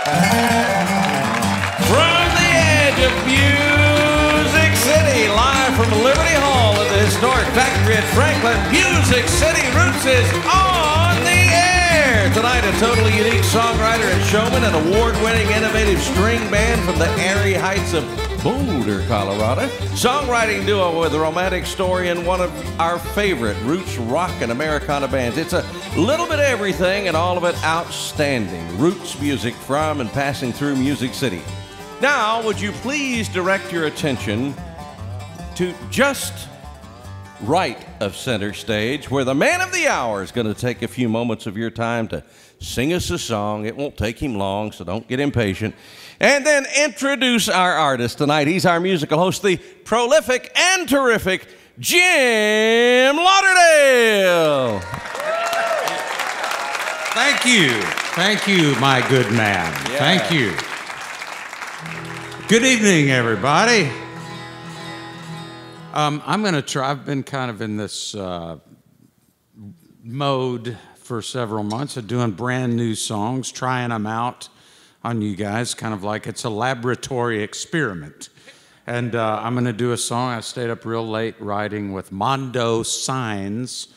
From the edge of Music City, live from Liberty Hall at the historic factory at Franklin, Music City Roots is on the air. Tonight, a totally unique songwriter and showman, an award-winning innovative string band from the airy heights of Boulder, Colorado. Songwriting duo with a romantic story and one of our favorite roots rock and Americana bands. It's a little bit of everything and all of it outstanding. Roots music from and passing through Music City. Now, would you please direct your attention to just right of center stage, where the man of the hour is going to take a few moments of your time to sing us a song. It won't take him long, so don't get impatient. And then introduce our artist tonight. He's our musical host, the prolific and terrific Jim Lauderdale. Thank you. Thank you, my good man. Yeah. Thank you. Good evening, everybody. I'm going to try. I've been kind of in this mode for several months of doing brand new songs, trying them out on you guys, kind of like it's a laboratory experiment. And I'm going to do a song. I stayed up real late writing with Mondo Signs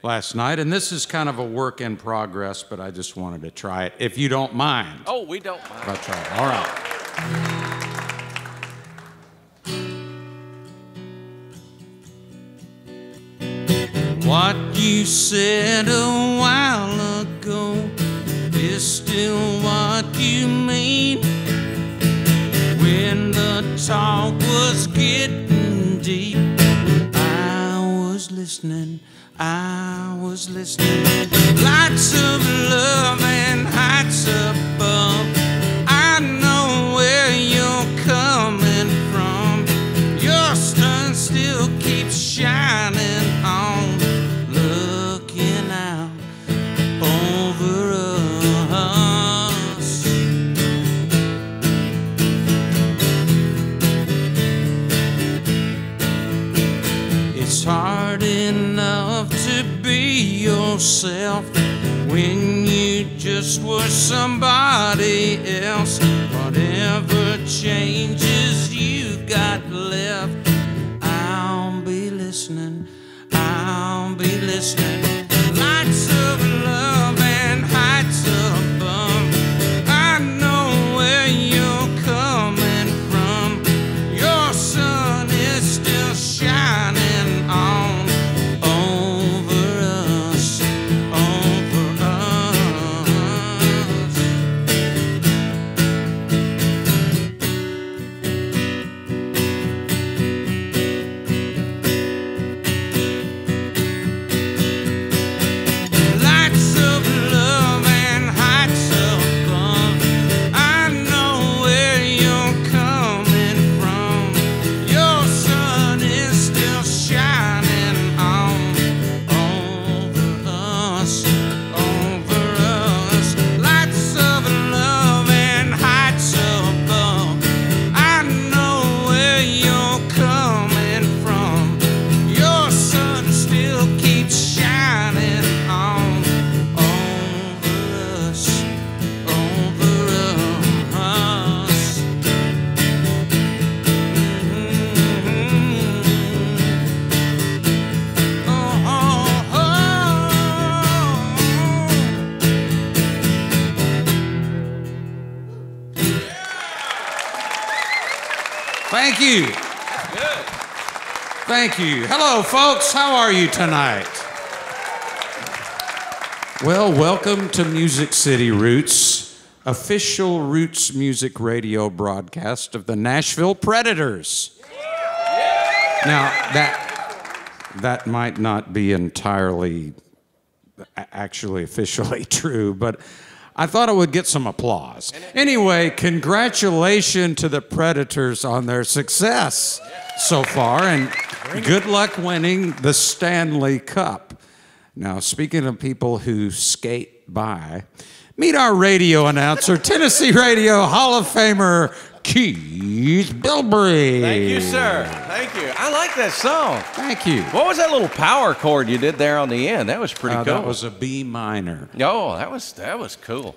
last night, and this is kind of a work in progress, but I just wanted to try it, if you don't mind. Oh, we don't mind. I'll try it. All right. What you said a while ago is still what you mean. When the talk was getting deep, I was listening. Lights of love and heights above. I know where you're coming from. Your sun still keeps shining on, looking out over us. It's hard enough to be yourself when you just were somebody else. Whatever changes you got left, I'll be listening. Lights of love and heights above. I know where you're coming from. Your sun is still shining on over us. Lights of love and heights above. I know where you're coming from. Your sun is still shining on over us. Lights of love and heights above. I know where you're coming from. Your sun still keeps shining on over us. Thank you. Good. Thank you. Hello, folks. How are you tonight? Well, welcome to Music City Roots, official Roots music radio broadcast of the Nashville Predators. Now, that might not be entirely actually officially true, but I thought I would get some applause. Anyway, congratulations to the Predators on their success so far, and good luck winning the Stanley Cup. Now, speaking of people who skate by, meet our radio announcer, Tennessee Radio Hall of Famer, Keith Bilbrey. Thank you, sir. Thank you. I like that song. Thank you. What was that little power chord you did there on the end? That was pretty cool. That was a B minor. Oh, that was cool.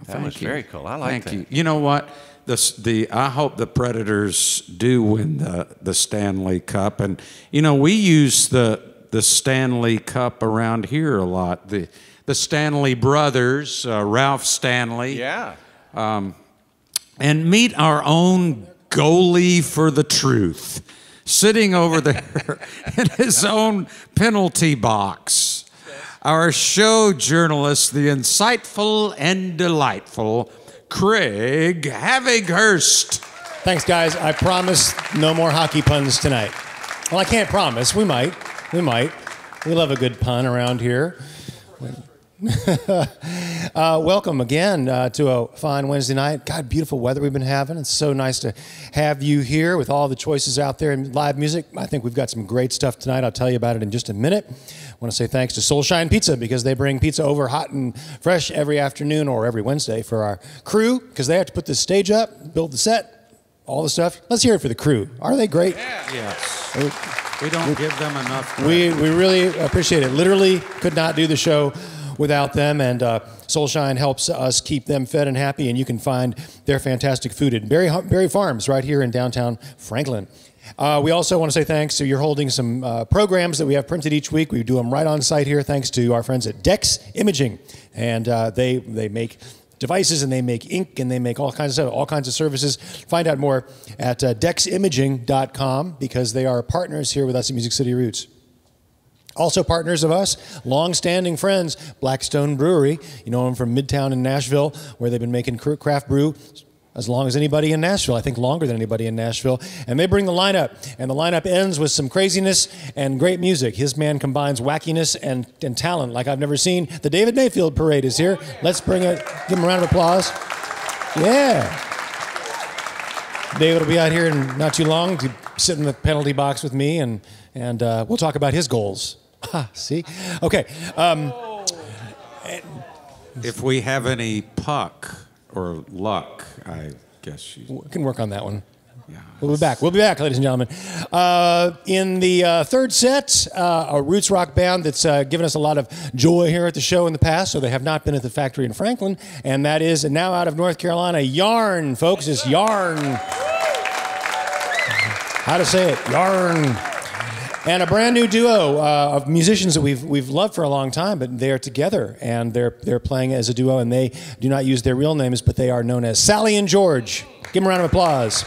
That was very cool. I like that. Thank you. You know what? I hope the Predators do win the Stanley Cup. And, you know, we use the Stanley Cup around here a lot. The Stanley brothers, Ralph Stanley. Yeah. And meet our own goalie for the truth, sitting over there in his own penalty box. Our show journalist, the insightful and delightful Craig Havighurst. Thanks, guys. I promise no more hockey puns tonight. Well, I can't promise. We might. We love a good pun around here. Welcome again to a fine Wednesday night. God, beautiful weather we've been having. It's so nice to have you here with all the choices out there in live music. I think we've got some great stuff tonight. I'll tell you about it in just a minute. I want to say thanks to Soulshine Pizza because they bring pizza over hot and fresh every afternoon or every Wednesday for our crew because they have to put this stage up, build the set, all the stuff. Let's hear it for the crew. Are they great? Yeah. Yes. We don't give them enough. We really appreciate it. Literally could not do the show without them, and Soulshine helps us keep them fed and happy, and you can find their fantastic food at Berry Farms right here in downtown Franklin. We also want to say thanks to you're holding some programs that we have printed each week. We do them right on site here thanks to our friends at Dex Imaging, and they make devices and they make ink and they make all kinds of stuff, all kinds of services. Find out more at deximaging.com because they are partners here with us at Music City Roots. Also partners of us, long-standing friends, Blackstone Brewery. You know them from Midtown in Nashville, where they've been making craft brew as long as anybody in Nashville, I think longer than anybody in Nashville. And they bring the lineup, and the lineup ends with some craziness and great music. His man combines wackiness and talent like I've never seen. The David Mayfield Parade is here. Let's bring it, give him a round of applause. Yeah. David will be out here in not too long to sit in the penalty box with me, and we'll talk about his goals. See? Okay. If we have any puck or luck, I guess you can work on that one. Yeah. We'll be back. We'll be back, ladies and gentlemen. In the third set, a roots rock band that's given us a lot of joy here at the show in the past, so they have not been at the factory in Franklin, and that is now out of North Carolina, Yarn, folks. It's Yarn. How to say it? Yarn. And a brand new duo of musicians that we've loved for a long time, but they're together and they're playing as a duo, and they do not use their real names, but they are known as Sally and George. Give them a round of applause.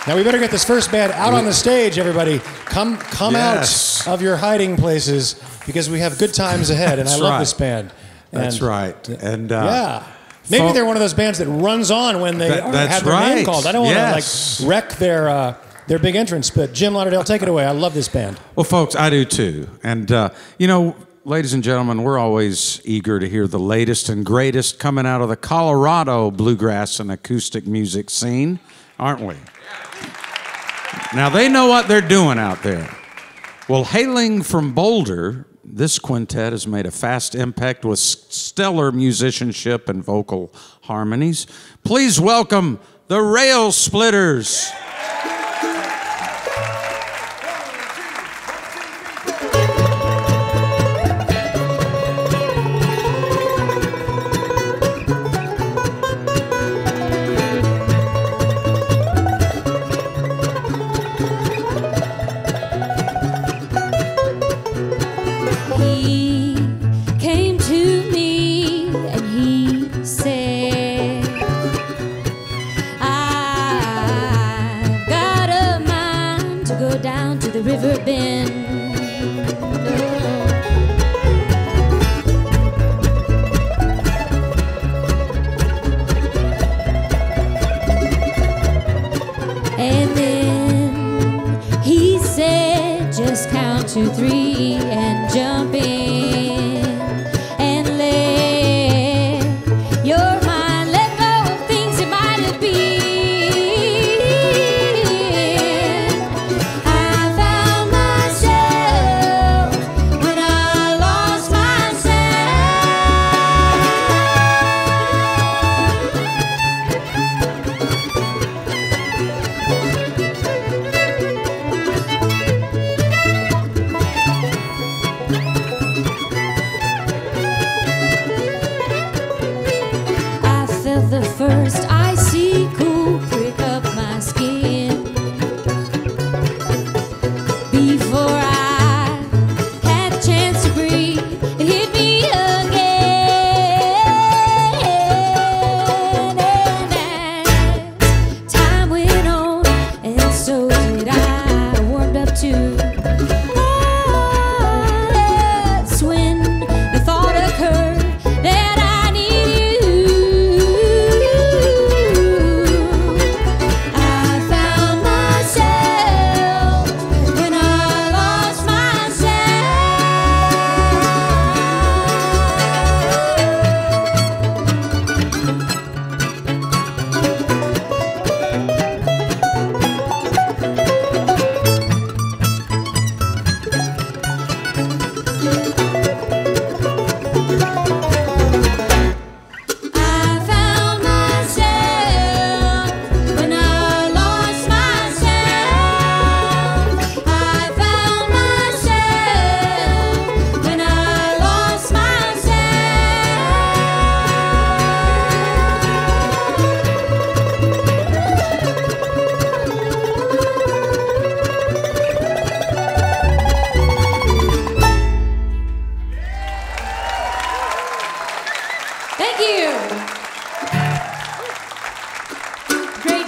Now we better get this first band out on the stage, everybody. Come Yes. out of your hiding places because we have good times ahead, and I love this band. That's right. And yeah. Maybe they're one of those bands that runs on when they have their name called. I don't want to wreck their big entrance, but Jim Lauderdale, take it away. I love this band. Well, folks, I do too. And, ladies and gentlemen, we're always eager to hear the latest and greatest coming out of the Colorado bluegrass and acoustic music scene, aren't we? Now, they know what they're doing out there. Well, hailing from Boulder, this quintet has made a fast impact with stellar musicianship and vocal harmonies. Please welcome the Railsplitters.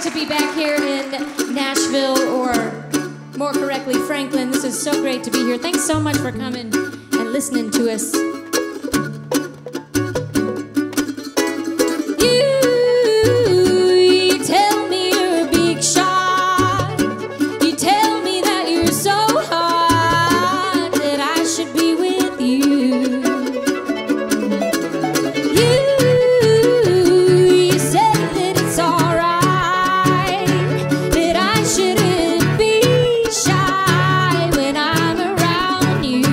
to be back here in Nashville, or more correctly, Franklin. This is so great to be here. Thanks so much for coming and listening to us. You tell me you're a big shot. You tell me that you're so hot that I should be with you. You said that it's alright, that I shouldn't be shy when I'm around you.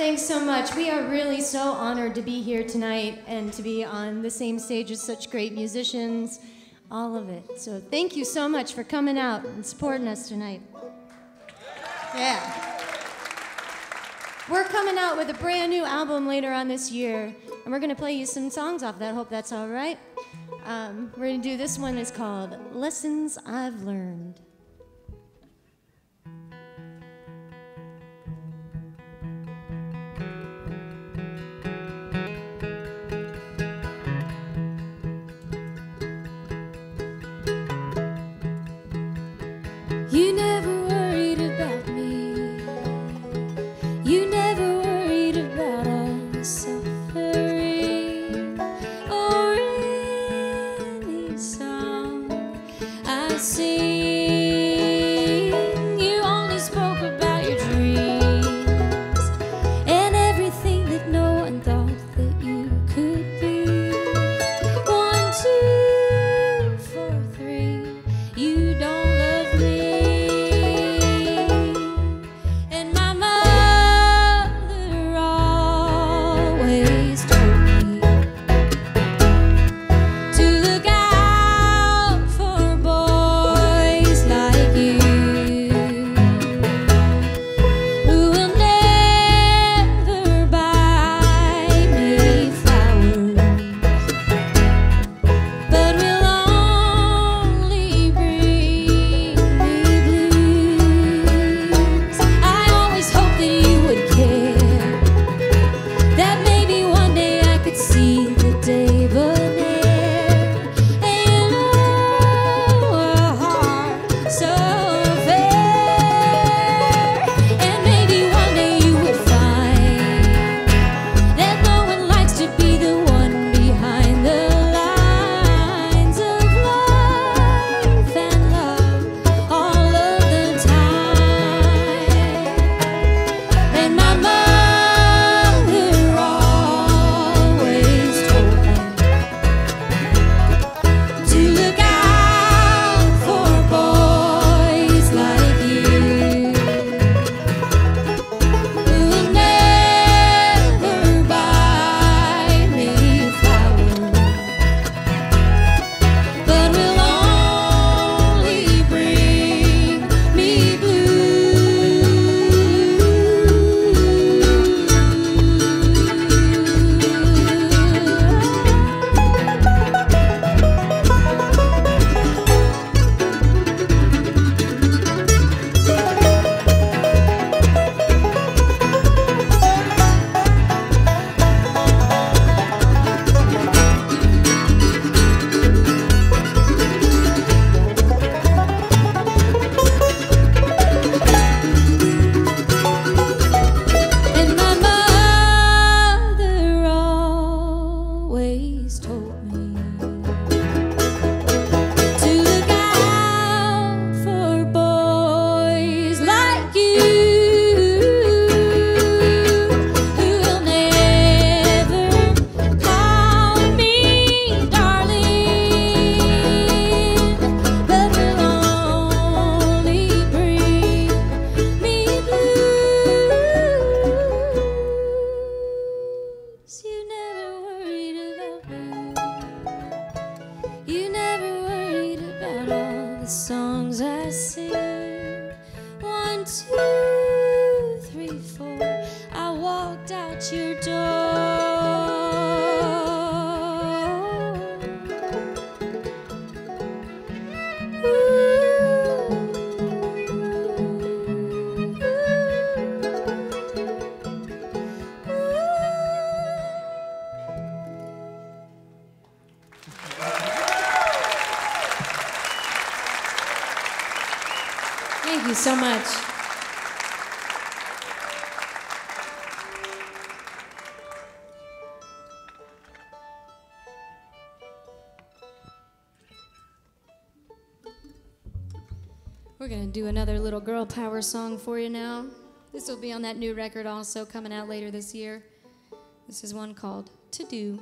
Thanks so much. We are really so honored to be here tonight and to be on the same stage as such great musicians, all of it. So thank you so much for coming out and supporting us tonight. Yeah. We're coming out with a brand new album later on this year, and we're going to play you some songs off that. Hope that's all right. We're going to do this one. It's called Lessons I've Learned. You never worried about me. You never worried about all the suffering or any song I sing. You only spoke about your dreams and everything that no one thought that you could be. 1, 2, 4, 3. You don't love me. Songs I sing. 1, 2, 3, 4. I walked out your door. Thank you so much. We're going to do another little girl power song for you now. This will be on that new record also coming out later this year. This is one called To Do.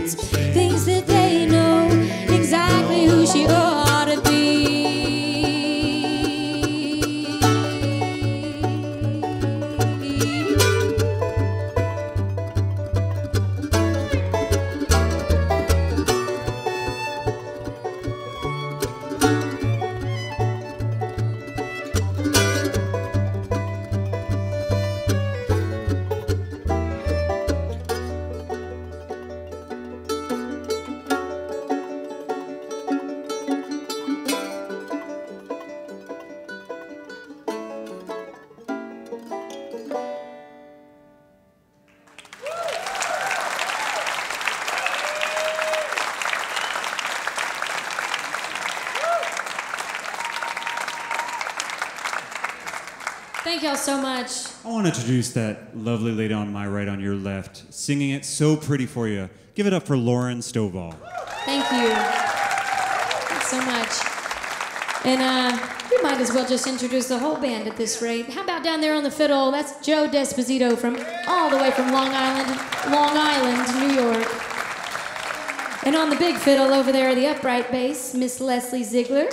streets, thinks that they know exactly who she ought to be. Thank y'all so much. I want to introduce that lovely lady on my right, on your left, singing it so pretty for you. Give it up for Lauren Stovall. Thank you. Thanks so much. And we might as well just introduce the whole band at this rate. How about down there on the fiddle? That's Joe Desposito from all the way from Long Island, New York. And on the big fiddle over there, the upright bass, Miss Leslie Ziegler.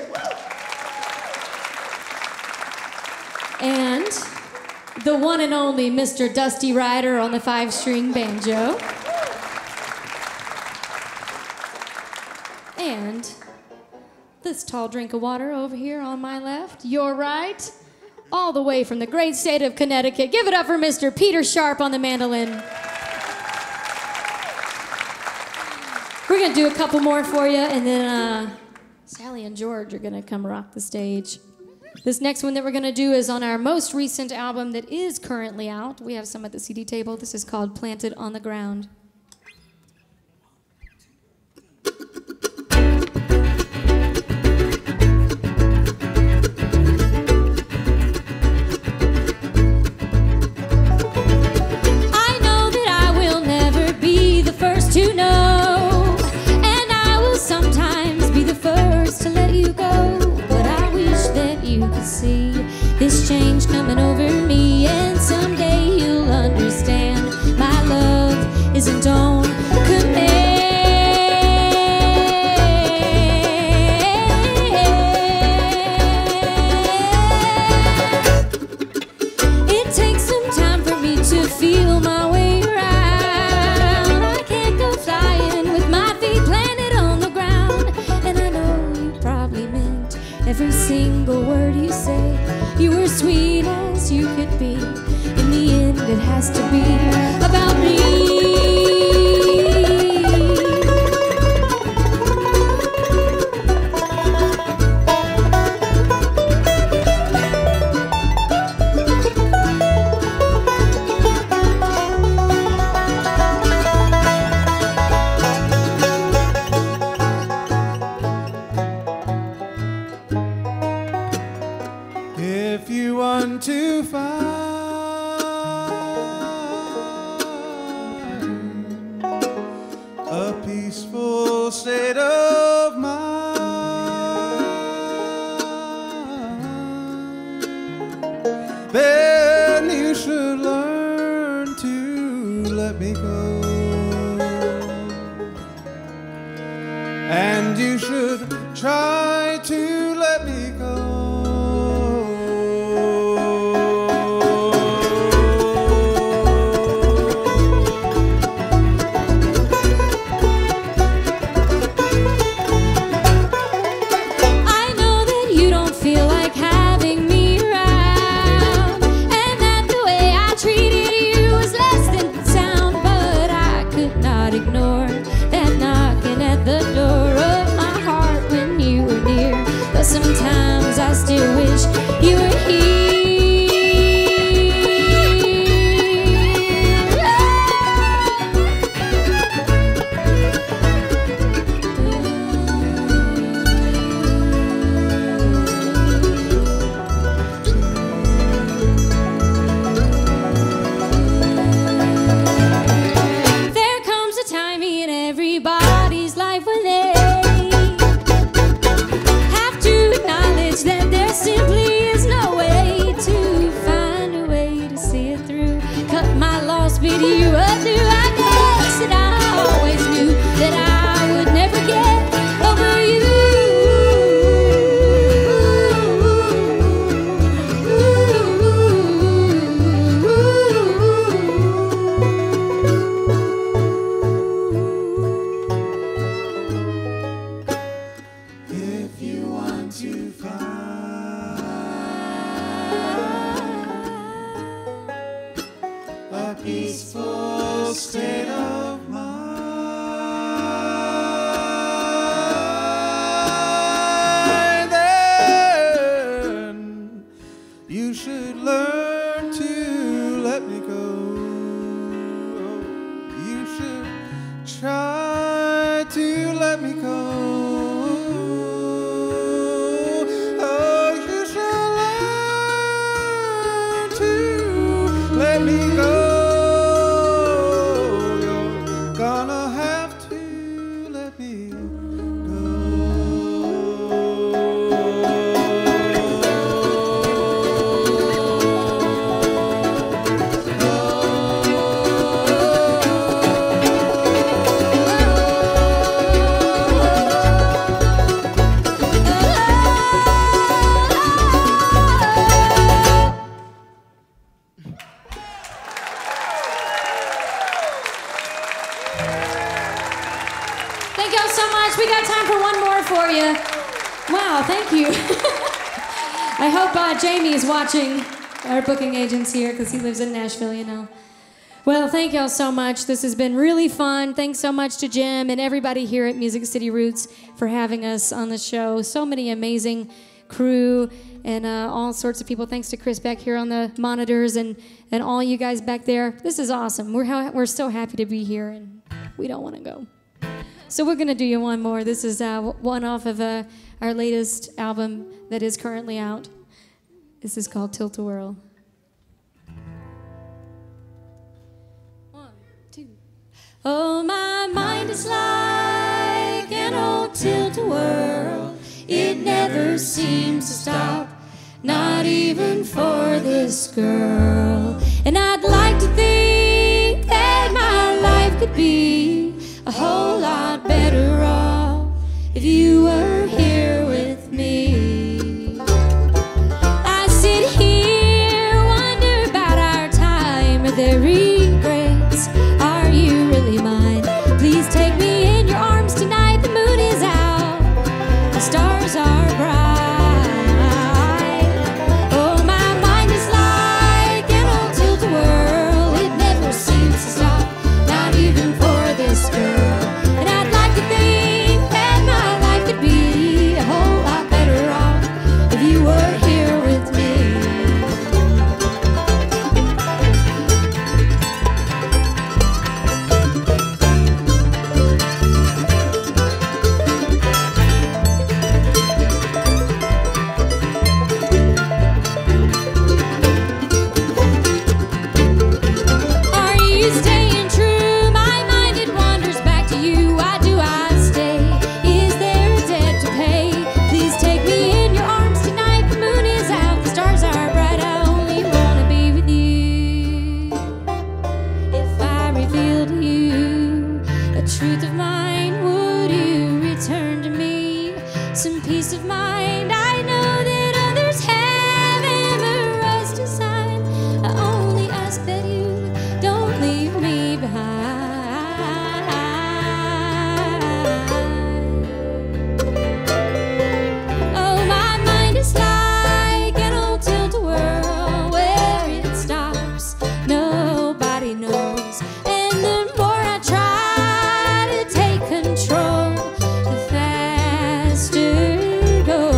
And the one and only Mr. Dusty Ryder on the 5-string banjo. And this tall drink of water over here on my left, your right, all the way from the great state of Connecticut. Give it up for Mr. Peter Sharp on the mandolin. We're gonna do a couple more for you, and then Sally and George are gonna come rock the stage. This next one that we're gonna do is on our most recent album that is currently out. We have some at the CD table. This is called Planted on the Ground. I know that I will never be the first to know, and I will sometimes be the first to let you go. But I wish that you could see this change coming over me, and someday you'll understand my love isn't on command. It takes some time for me to feel my way around. I can't go flying with my feet planted on the ground. And I know you probably meant every single word you say. You were sweet as you could be. In the end, it has to be about me. If you want to find a peaceful state of mind, then you should learn to let me go. And you should try to let me go. Sometimes I still wish you were here. There comes a time in everybody's life when they that there simply is no way to find a way to see it through. Cut my lost video, do I guess that I always knew that try to let me go. Oh, you shall learn to let me go. You're gonna have to let me go. Thank y'all so much. We got time for one more for you. Wow, thank you. I hope Jamie is watching, our booking agent's here because he lives in Nashville, you know. Well, thank y'all so much. This has been really fun. Thanks so much to Jim and everybody here at Music City Roots for having us on the show. So many amazing crew and all sorts of people. Thanks to Chris back here on the monitors and all you guys back there. This is awesome. We're so happy to be here and we don't want to go. So we're going to do you one more. This is one off of our latest album that is currently out. This is called Tilt-A-Whirl. 1, 2. Oh, my mind is like an old tilt-a-whirl. It never seems to stop, not even for this girl. And I'd like to think that my life could be a whole lot better off if you were here with me. I sit here, wonder about our time. Are there regrets? Are you really mine? Please take me in your arms tonight. The moon is out, the stars are bright. Oh, my mind is like an old tilt-a-whirl. It never seems to stop, not even for this girl. And I'd like to think that my life could be a whole lot better off if you were here with me. Are you staying true? My mind, it wanders back to you. Why do I stay? Is there a debt to pay? Please take me in your arms tonight. The moon is out, the stars are bright. I only wanna be with you. If I revealed to you a truth of mine, would you return to me some peace of mind? I know that others have Everest to sign. I only ask that you don't leave me behind. Oh, my mind is like an old tilt-a-whirl. Where it stops, nobody knows. And the more I try to take control, the faster it goes.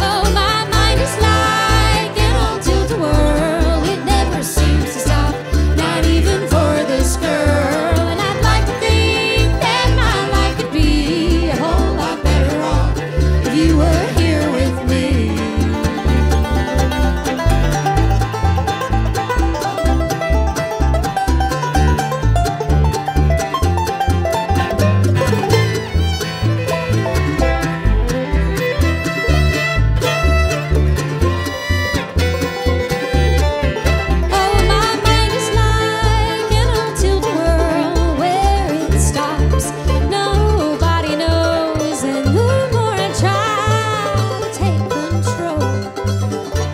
Oh, my mind is like an old tilt-a-whirl. It never seems to stop, not even for this girl. And I'd like to think that my life could be a whole lot better off if you were here with me. Oh, my mind is like an old tilt-a-whirl. Where it stops, nobody knows. And the more I try to take control,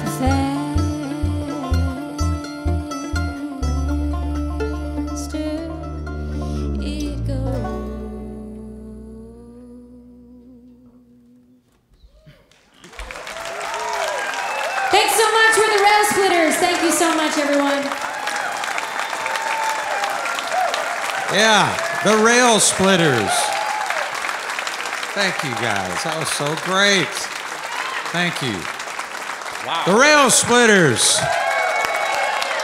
the faster it goes. Thanks so much. We're the Railsplitters. Thank you so much, everyone. Yeah, the Railsplitters. Thank you guys. That was so great. Thank you. Wow. The Railsplitters.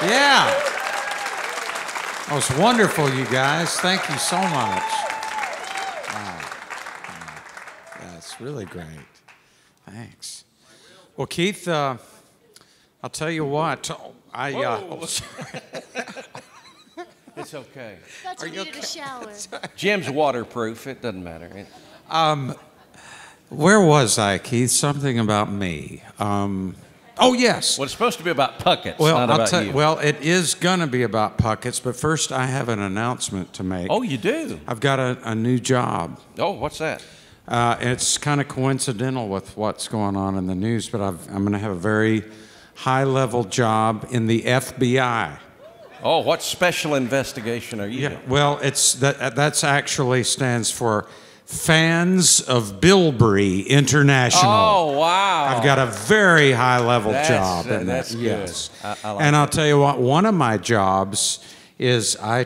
Yeah. That was wonderful, you guys. Thank you so much. Wow. That's really great. Thanks. Well, Keith, I'll tell you what. It's okay. Thought you needed a shower. Jim's waterproof. It doesn't matter. Where was I, Keith? Something about me. Oh, yes. Well, it's supposed to be about Puckett's, Well, not about you. Well, it is going to be about Puckett's, but first I have an announcement to make. Oh, you do? I've got a new job. Oh, what's that? It's kind of coincidental with what's going on in the news, but I'm going to have a very high-level job in the FBI. Oh, what special investigation are you doing? Well, that's actually stands for Fans of Bilberry International. Oh, wow. I've got a very high-level job. That's good. Yes. I like and I'll that. tell you what, one of my jobs is I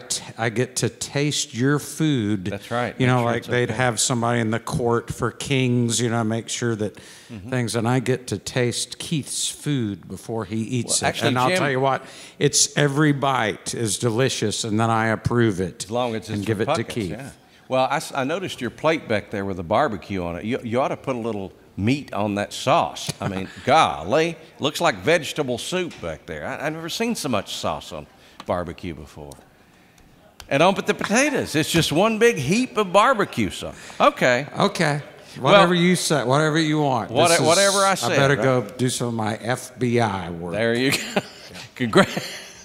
get to taste your food. That's right. You Make know, sure like it's they'd okay. have somebody in the court for kings, make sure that things, and I get to taste Keith's food before he eats Well, it. actually, And I'll Jim- tell you what, it's every bite is delicious, and then I approve it As long as it's and from give it to Puckett's, Keith. yeah. Well, I noticed your plate back there with a barbecue on it. You ought to put a little meat on that sauce. I mean, golly, looks like vegetable soup back there. I've never seen so much sauce on barbecue before. And on with the potatoes. It's just one big heap of barbecue sauce. Okay. Okay. Whatever Well, you say, whatever you want. This is- whatever I said, I better right? go do some of my FBI work. There you go.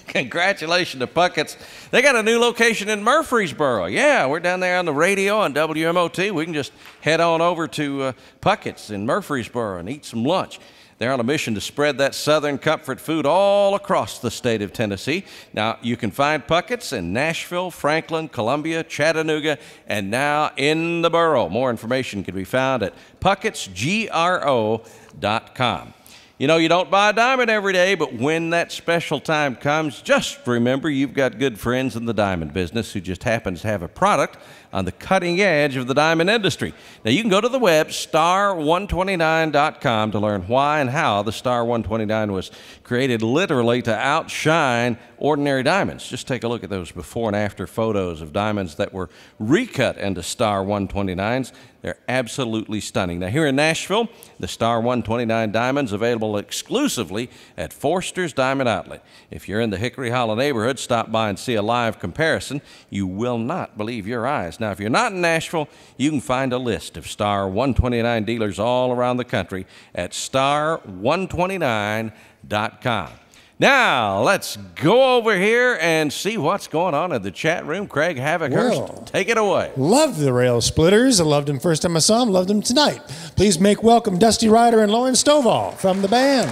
Congratulations to Puckett's. They got a new location in Murfreesboro. Yeah, we're down there on the radio on WMOT. We can just head on over to Puckett's in Murfreesboro and eat some lunch. They're on a mission to spread that Southern comfort food all across the state of Tennessee. Now, you can find Puckett's in Nashville, Franklin, Columbia, Chattanooga, and now in the borough. More information can be found at puckettsgro.com. You know, you don't buy a diamond every day, but when that special time comes, just remember you've got good friends in the diamond business who just happens to have a product on the cutting edge of the diamond industry. Now, you can go to the web, star129.com, to learn why and how the Star 129 was created literally to outshine ordinary diamonds. Just take a look at those before and after photos of diamonds that were recut into Star 129s. They're absolutely stunning. Now, here in Nashville, the Star 129 diamonds available exclusively at Forster's Diamond Outlet. If you're in the Hickory Hollow neighborhood, stop by and see a live comparison. You will not believe your eyes. Now, if you're not in Nashville, you can find a list of Star 129 dealers all around the country at star129.com. Now, let's go over here and see what's going on in the chat room. Craig Havockhurst, Well, take it away. Loved the Railsplitters. I loved them first time I saw them. Loved them tonight. Please make welcome Dusty Ryder and Lauren Stovall from the band.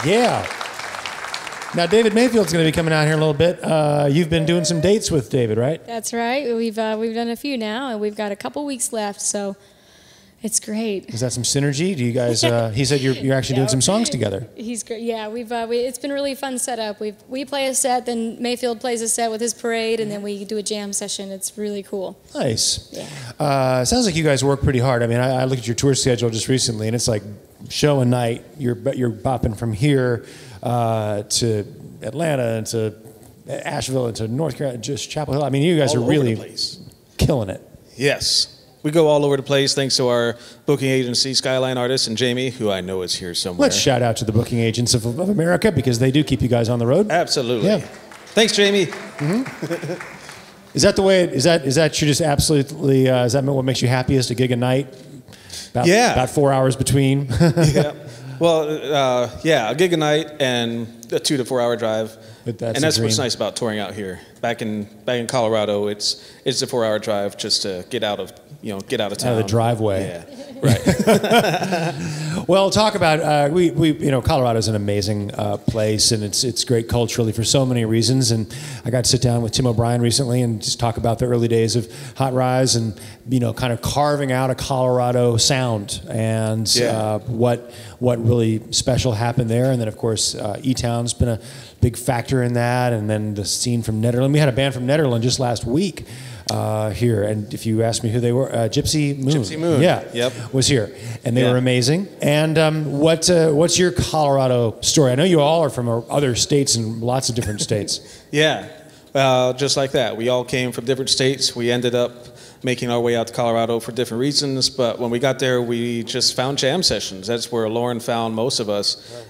Yeah. Now, David Mayfield's going to be coming out here in a little bit. You've been doing some dates with David, right? That's right. We've done a few now, and we've got a couple weeks left, so it's great. Is that some synergy? Do you guys? He said you're actually doing some songs together. He's great. Yeah, it's been a really fun setup. We play a set, then Mayfield plays a set with his parade, and then we do a jam session. It's really cool. Nice. Yeah. Sounds like you guys work pretty hard. I mean, I looked at your tour schedule just recently, and it's like show and night. You're bopping from here to Atlanta and to Asheville and to North Carolina, just Chapel Hill. I mean, you guys All are over really the place. killing it. Yes. We go all over the place thanks to our booking agency, Skyline Artists, and Jamie, who I know is here somewhere. Let's shout out to the booking agents of America because they do keep you guys on the road. Absolutely. Yeah. Thanks, Jamie. Is that the way? Is that you're just absolutely? Is that what makes you happiest? A gig a night? Yeah. About 4 hours between. Yeah. Well, yeah, a gig a night and a 2 to 4 hour drive. But that's and that's a what's dream. nice about touring out here. Back in Colorado, it's a 4 hour drive just to get out of town. Out of the driveway. Yeah. Right. Well, talk about we Colorado's an amazing place, and it's great culturally for so many reasons. And I got to sit down with Tim O'Brien recently and just talk about the early days of Hot Rise and kind of carving out a Colorado sound and what really special happened there. And then of course E-Town's been a big factor in that. And then the scene from Nederland. We had a band from Nederland just last week. Here, and if you ask me who they were, Gypsy Moon. Gypsy Moon. Yeah, Yep. was here, and they were amazing. And what's your Colorado story? I know you all are from other states and lots of different states. Yeah. Just like that. We all came from different states. We ended up making our way out to Colorado for different reasons, but when we got there, we just found jam sessions. That's where Lauren found most of us,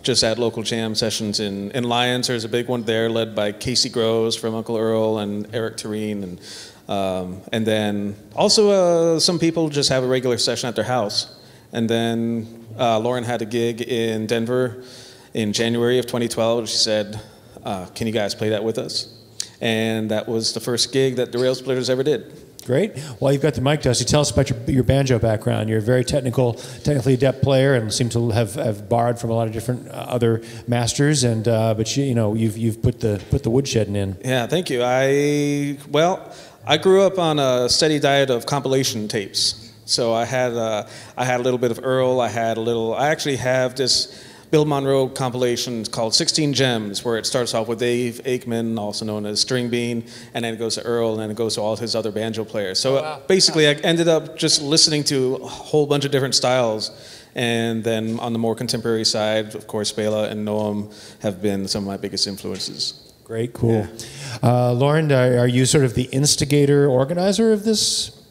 just at local jam sessions in Lyons. There's a big one there led by Casey Groves from Uncle Earl and Eric Tureen, and then also some people just have a regular session at their house. And then Lauren had a gig in Denver in January of 2012. She said, can you guys play that with us? And that was the first gig that the Railsplitters ever did. Great. Well, you've got the mic, Dusty. Tell us about your banjo background. You're a very technically adept player, and seem to have borrowed from a lot of different other masters. And but you've put the woodshedding in. Yeah, thank you. I grew up on a steady diet of compilation tapes. So I had a little bit of Earl. I actually have this Bill Monroe compilation called 16 Gems, where it starts off with Dave Aikman, also known as String Bean, and then it goes to Earl, and then it goes to all his other banjo players. So basically, I ended up just listening to a whole bunch of different styles. And then on the more contemporary side, of course, Bela and Noam have been some of my biggest influences. Great, cool. Yeah. Lauren, are you sort of the instigator, organizer of this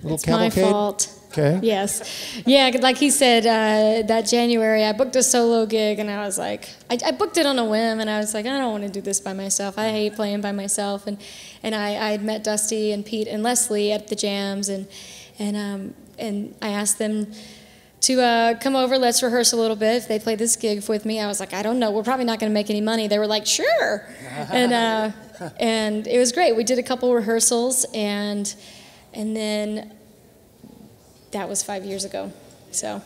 little cavalcade? It's my fault. Okay. Yes. Yeah, like he said, that January I booked a solo gig, and I was like, I booked it on a whim, and I was like, I don't want to do this by myself. I hate playing by myself. And I had met Dusty and Pete and Leslie at the jams, and I asked them to come over, let's rehearse a little bit. If they played this gig with me, I was like, I don't know, we're probably not going to make any money. They were like, sure. And it was great. We did a couple rehearsals, and then that was 5 years ago. So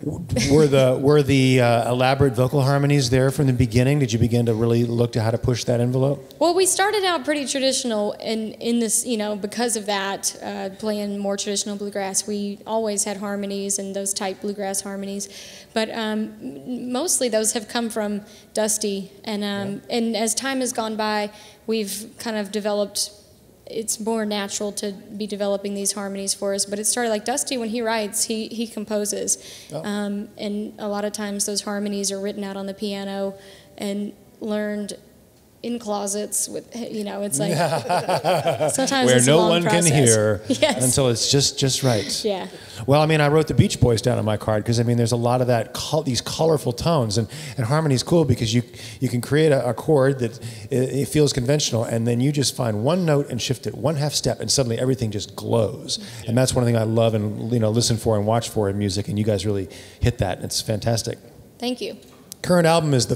were the elaborate vocal harmonies there from the beginning? Did you begin to really look to how to push that envelope? Well, we started out pretty traditional, and in this, because of that, playing more traditional bluegrass, we always had harmonies and those tight bluegrass harmonies. But mostly those have come from Dusty, and as time has gone by, we've kind of developed. It's more natural to be developing these harmonies for us, but it started like Dusty. When he writes, he composes, and a lot of times those harmonies are written out on the piano and learned in closets with, it's like sometimes where it's a no long one process. can hear Yes. until it's just right. Yeah. Well, I wrote the Beach Boys down on my card because there's a lot of that these colorful tones, and harmony is cool because you can create a chord that it feels conventional, and then you just find one note and shift it one half step, and suddenly everything just glows. And that's one thing I love and listen for and watch for in music, and you guys really hit that. It's fantastic. Thank you. Current album is the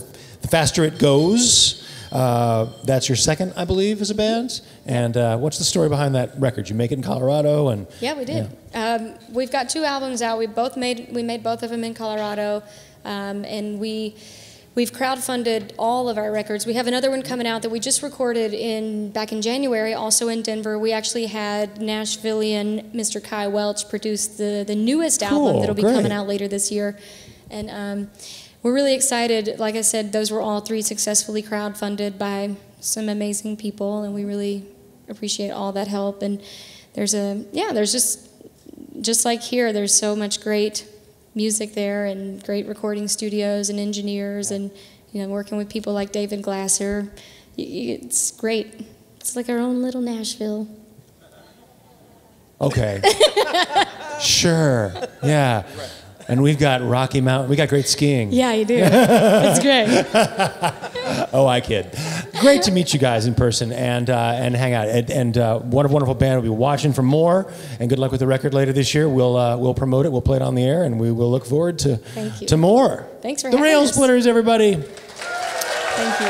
Faster It Goes. That's your second, I believe, as a band. And what's the story behind that record? You make it in Colorado, and yeah, we did. Yeah. We've got 2 albums out. We made both of them in Colorado, and we've crowdfunded all of our records. We have another one coming out that we just recorded back in January, also in Denver. We actually had Nashvilleian Mr. Kai Welch produce the newest album that'll be coming out later this year, and. We're really excited. Like I said, those were all 3 successfully crowdfunded by some amazing people, and we really appreciate all that help. And there's just like here, there's so much great music there and great recording studios and engineers, and working with people like David Glasser. It's great. It's like our own little Nashville. Okay. Sure. Yeah. And we've got Rocky Mountain. We got great skiing. Yeah, you do. It's great. Oh, I kid. Great to meet you guys in person and hang out. And what a wonderful band. We'll be watching for more. And good luck with the record later this year. We'll promote it. We'll play it on the air, and we will look forward to more. Thanks for the having us. The Railsplitters, everybody. Thank you.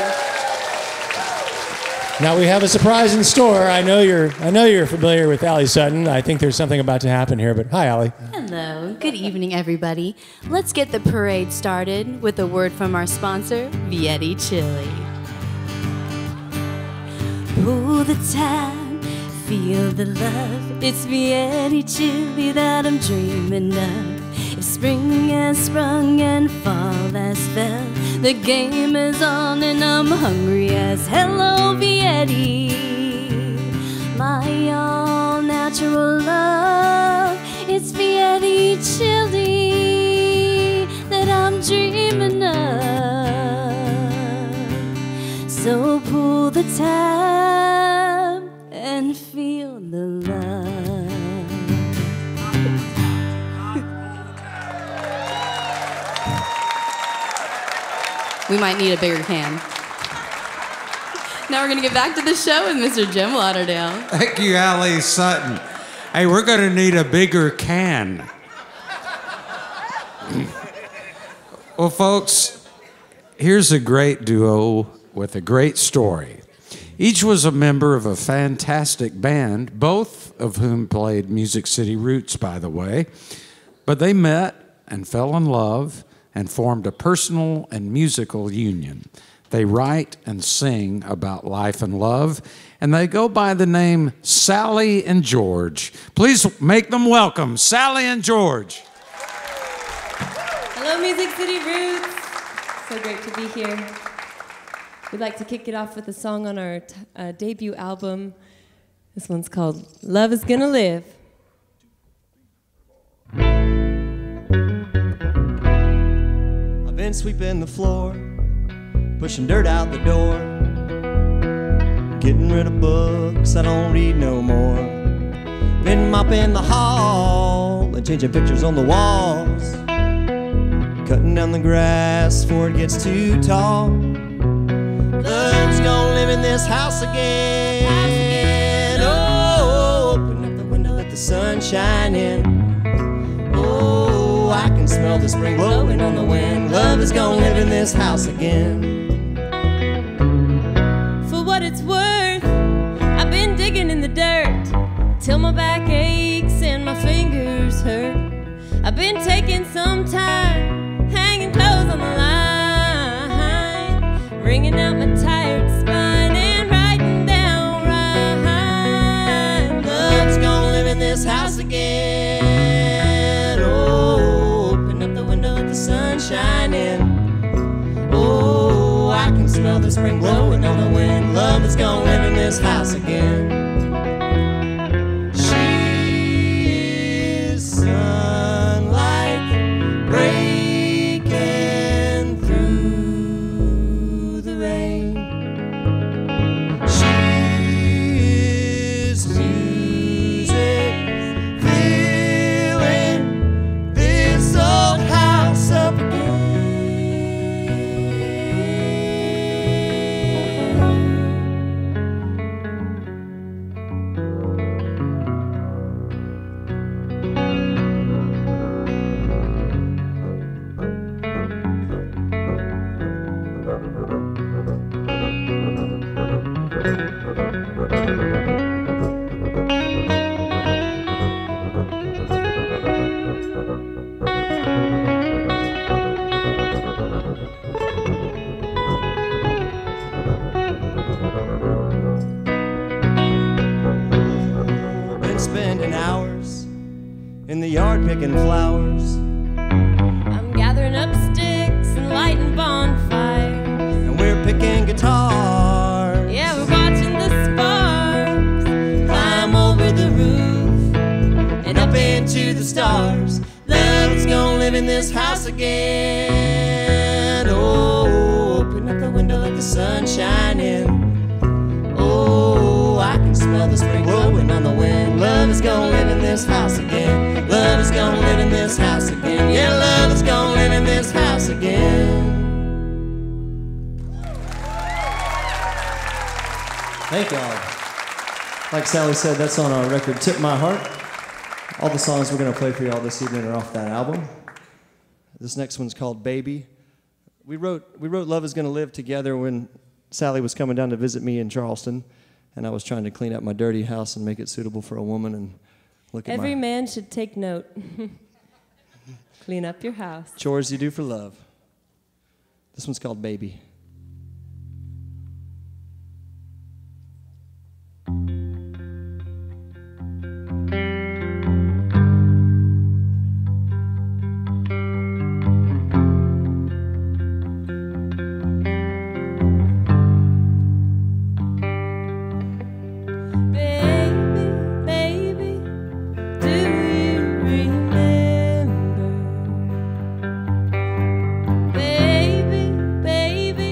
Now we have a surprise in store. I know you're familiar with Allie Sutton. I think there's something about to happen here, but hi, Allie. Hello. Good evening, everybody. Let's get the parade started with a word from our sponsor, Vietti Chili. Pull the tide, feel the love. It's Vietti Chili that I'm dreaming of. If spring has sprung and fall has fell, the game is on and I'm hungry as hello, Vietti. My all-natural love, it's Vietti Chili that I'm dreaming of. So pull the time and feel the love. We might need a bigger can. Now we're gonna get back to the show with Mr. Jim Lauderdale. Thank you, Allie Sutton. Hey, we're going to need a bigger can. Well, folks, here's a great duo with a great story. Each was a member of a fantastic band, both of whom played Music City Roots, by the way. But they met and fell in love and formed a personal and musical union. They write and sing about life and love, and they go by the name Sally and George. Please make them welcome, Sally and George. Hello, Music City Roots. So great to be here. We'd like to kick it off with a song on our debut album. This one's called Love Is Gonna Live. I've been sweeping the floor, pushing dirt out the door, getting rid of books I don't read no more. Been mopping the hall and changing pictures on the walls, cutting down the grass before it gets too tall. Love's gonna live in this house again. Oh, open up the window, let the sun shine in. Oh, I can smell the spring blowing on the wind. Love is gonna live in this house again. For what it's worth, I've been digging in the dirt till my back aches and my fingers hurt. I've been taking some time, hanging clothes on the line, wringing out my tired spine and writing down rhymes. Love's gonna live in this house again. Oh, open up the window, let the sun shine in. Oh, I can smell the spring blowing on the wind. Love is gonna live in this house again. She is sunlight breaking through the rain. She is music filling this old house up again. Been spending hours in the yard picking flowers, I'm gathering up sticks and lighting bonfires. and we're picking guitars. Yeah, we're watching the sparks climb over the roof And up into the stars. Love is gonna live in this house again. Oh, open up the window, let the sun shine in. Oh, I can smell the spring blowing on the wind. Love is gonna live in this house again. Love is gonna live in this house again. Yeah, love is gonna live in this house again. Thank y'all. Like Sally said, that's on our record, Tip My Heart. All the songs we're going to play for y'all this evening are off that album. This next one's called Baby. We wrote Love Is Gonna Live together when Sally was coming down to visit me in Charleston, and I was trying to clean up my dirty house and make it suitable for a woman. And look at Every my man should take note. Clean up your house. chores you do for love. This one's called Baby. Baby,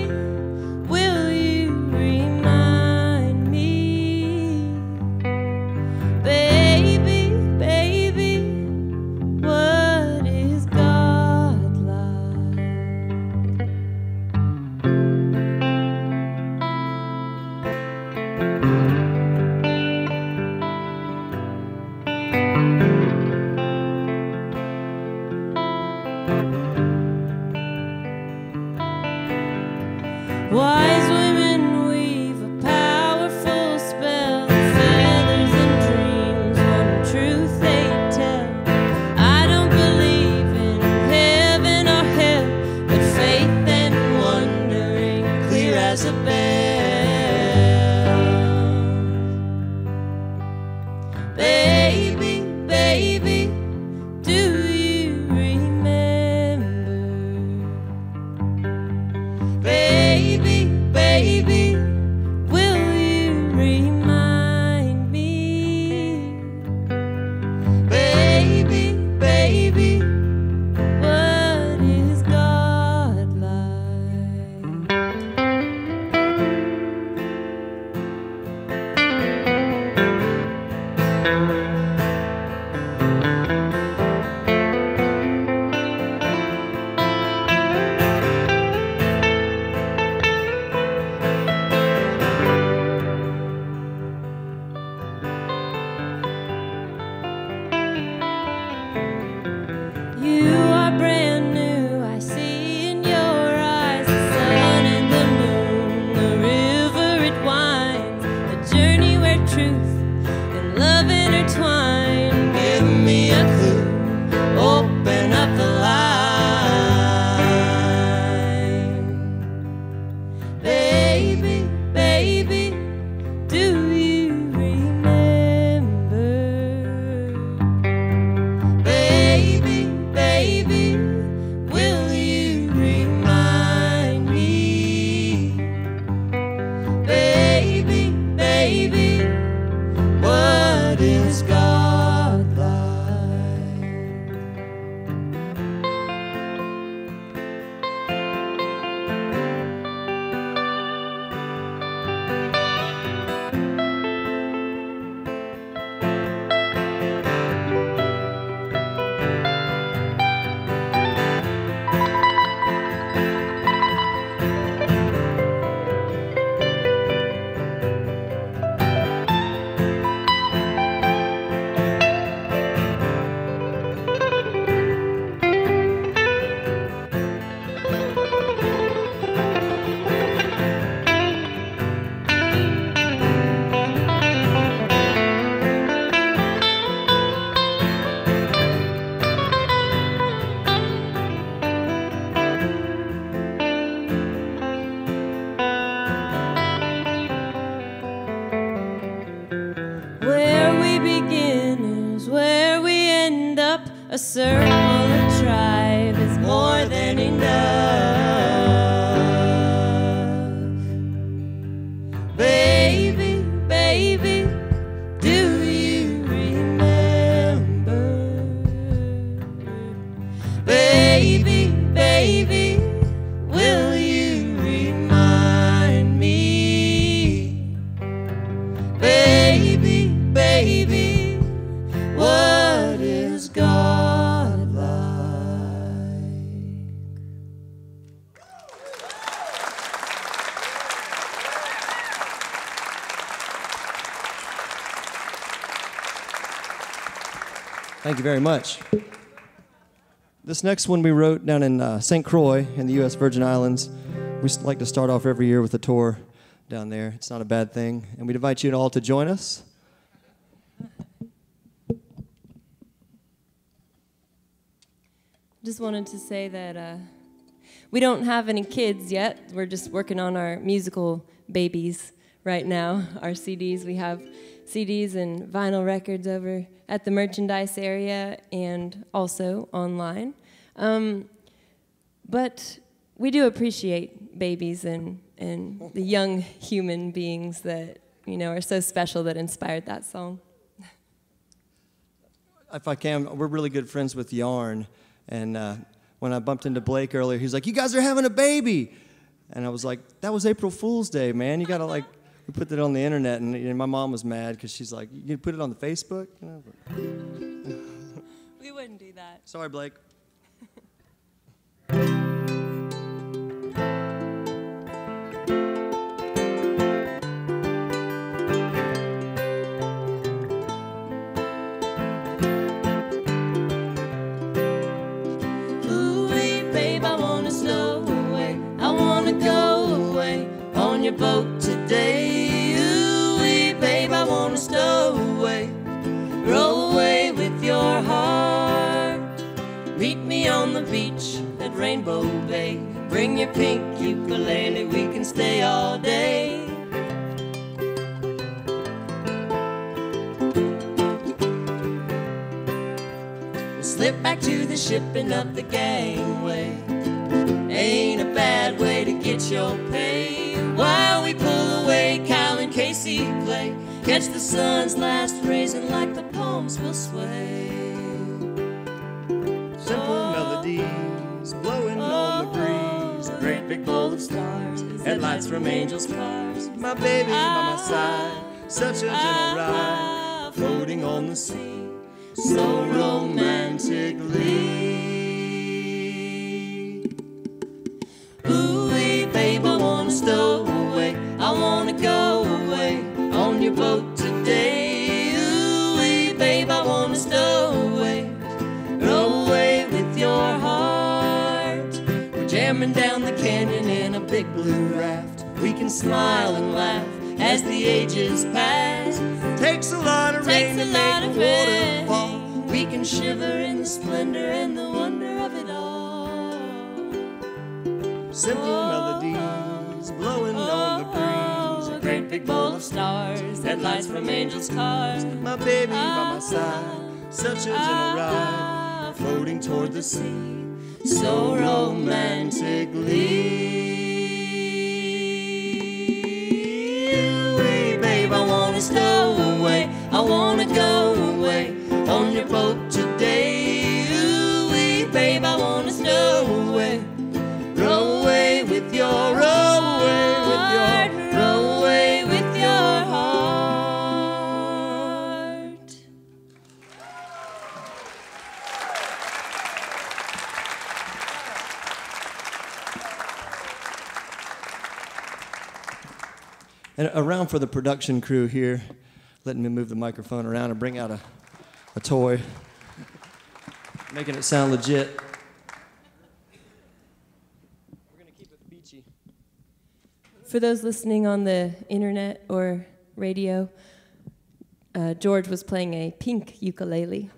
You are brand new, I see in your eyes the sun and the moon, the river it winds, a journey where truth and love intertwine. Give me a clue, open up the line. Baby, baby, do you remember? Baby, baby, will you remind me? Baby, baby, what is God like? Where we begin is where we end up. A circle of tribe is more than enough. Baby, baby, do you remember? Baby, baby, will you remind me? Baby, baby, what is God like? Thank you very much. This next one we wrote down in St. Croix in the U.S. Virgin Islands. We like to start off every year with a tour down there. It's not a bad thing. And we'd invite you all to join us. Just wanted to say that we don't have any kids yet. We're just working on our musical babies right now, our CDs. We have CDs and vinyl records over at the merchandise area and also online. But we do appreciate babies and the young human beings that, you know, are so special that inspired that song. If I can, we're really good friends with Yarn. And when I bumped into Blake earlier, he was like, "You guys are having a baby." And I was like, "That was April Fool's Day, man. You got to, like," we put that on the internet. And you know, my mom was mad because she's like, "You can put it on the Facebook?" You know, We wouldn't do that. Sorry, Blake. Your boat today, ooh-wee, babe, I wanna stow away, roll away with your heart. Meet me on the beach at Rainbow Bay. Bring your pink ukulele, we can stay all day. We'll slip back to the ship and up the gangway. Ain't a bad way to get your pay. While we pull away, Kyle and Casey play. Catch the sun's last rays and like the palms will sway. Simple melodies blowing on the breeze. A great big bowl of stars, headlights from angels' cars. My baby by my side, such a gentle ride. floating on the sea, so romantically. Ooh-wee, babe, I wanna stow away, I wanna go away on your boat today. Ooh-wee, babe, I wanna stow away, row away with your heart. We're jamming down the canyon in a big blue raft. We can smile and laugh as the ages pass. Takes a lot of rain to make a waterfall. We can shiver in the splendor and the wonder of it all. Simple melodies blowing on the breeze. A great big bowl of stars, headlights from angels' cars. My baby by my side, such a gentle ride, floating toward the sea, so romantically. Babe, I wanna stow away, I wanna go away on your boat today. Ooh-wee, babe, I wanna stow away, row away with your, row away with your, row away with your heart. And around for the production crew here, letting me move the microphone around and bring out a toy, making it sound legit. We're going to keep it beachy. For those listening on the internet or radio, George was playing a pink ukulele.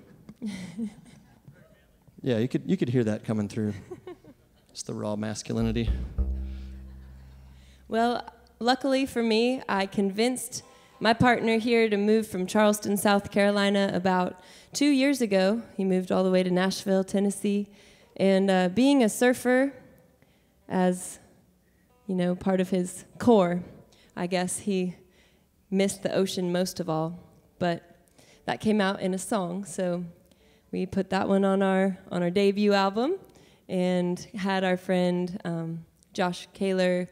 Yeah, you could hear that coming through. It's the raw masculinity. Well, luckily for me, I convinced my partner here to move from Charleston, South Carolina about 2 years ago. He moved all the way to Nashville, Tennessee. And being a surfer, as you know, part of his core, I guess he missed the ocean most of all. But that came out in a song, so we put that one on our debut album and had our friend Josh Kaler.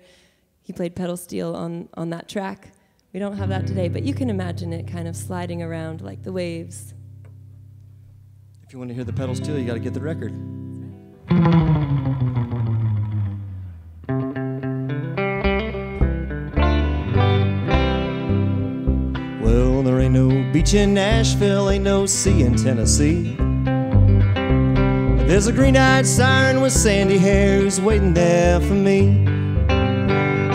He played pedal steel on that track. We don't have that today, but you can imagine it kind of sliding around like the waves. If you want to hear the pedal steel, you got to get the record. Well, there ain't no beach in Nashville, ain't no sea in Tennessee. But there's a green-eyed siren with sandy hair who's waiting there for me.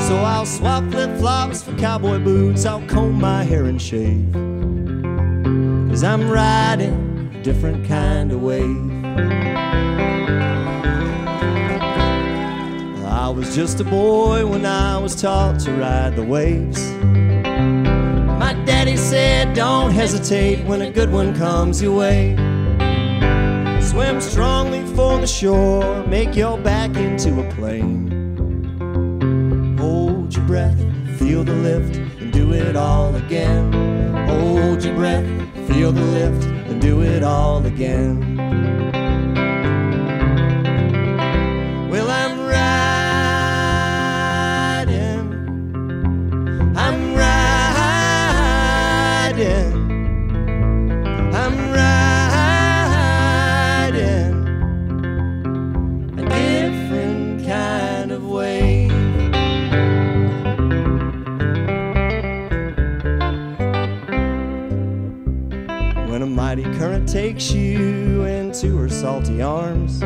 So I'll swap flip-flops for cowboy boots, I'll comb my hair and shave, 'cause I'm riding a different kind of wave. I was just a boy when I was taught to ride the waves. My daddy said, don't hesitate when a good one comes your way. Swim strongly for the shore, make your back into a plane. Hold your breath, feel the lift, and do it all again. Hold your breath, feel the lift, and do it all again. Well, I'm riding, I'm riding, I'm riding a different kind of way. When a mighty current takes you into her salty arms,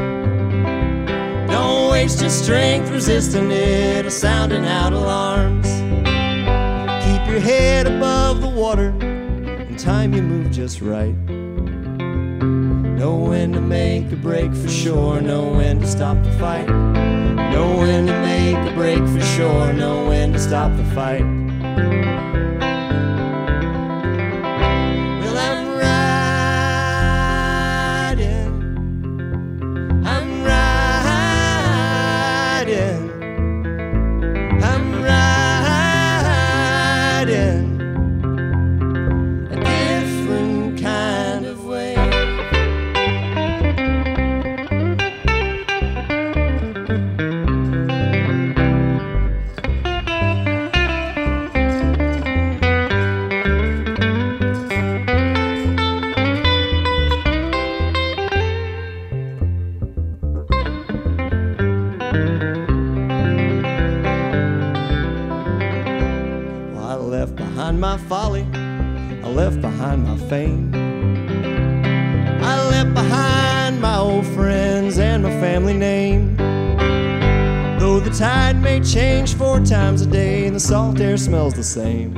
don't waste your strength resisting it or sounding out alarms. Keep your head above the water and time your move just right. Know when to make a break for sure, know when to stop the fight. Know when to make a break for sure, know when to stop the fight. behind my fame. I left behind my old friends and my family name. Though the tide may change 4 times a day and the salt air smells the same,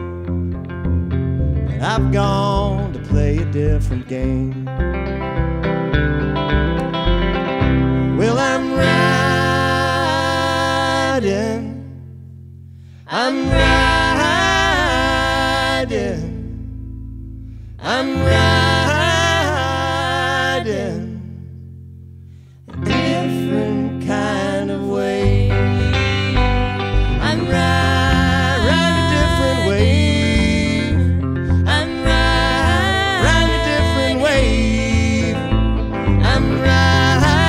but I've gone to play a different game. Well, I'm riding, I'm riding a different kind of way. I'm riding a different wave. I'm riding a different wave. I'm riding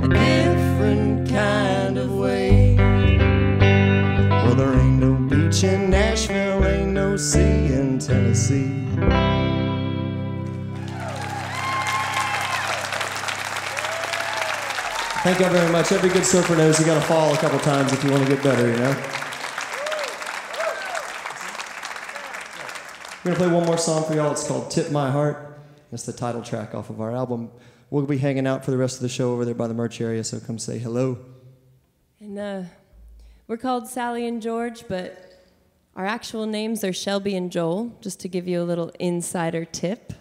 a different kind of way. Well, there ain't no beach in Nashville, ain't no sea in Tennessee. Thank you very much. Every good surfer knows you gotta fall a couple times if you want to get better, you know? We're gonna play one more song for y'all. It's called Tip My Heart. That's the title track off of our album. We'll be hanging out for the rest of the show over there by the merch area, so come say hello. And we're called Sally and George, but our actual names are Shelby and Joel, just to give you a little insider tip.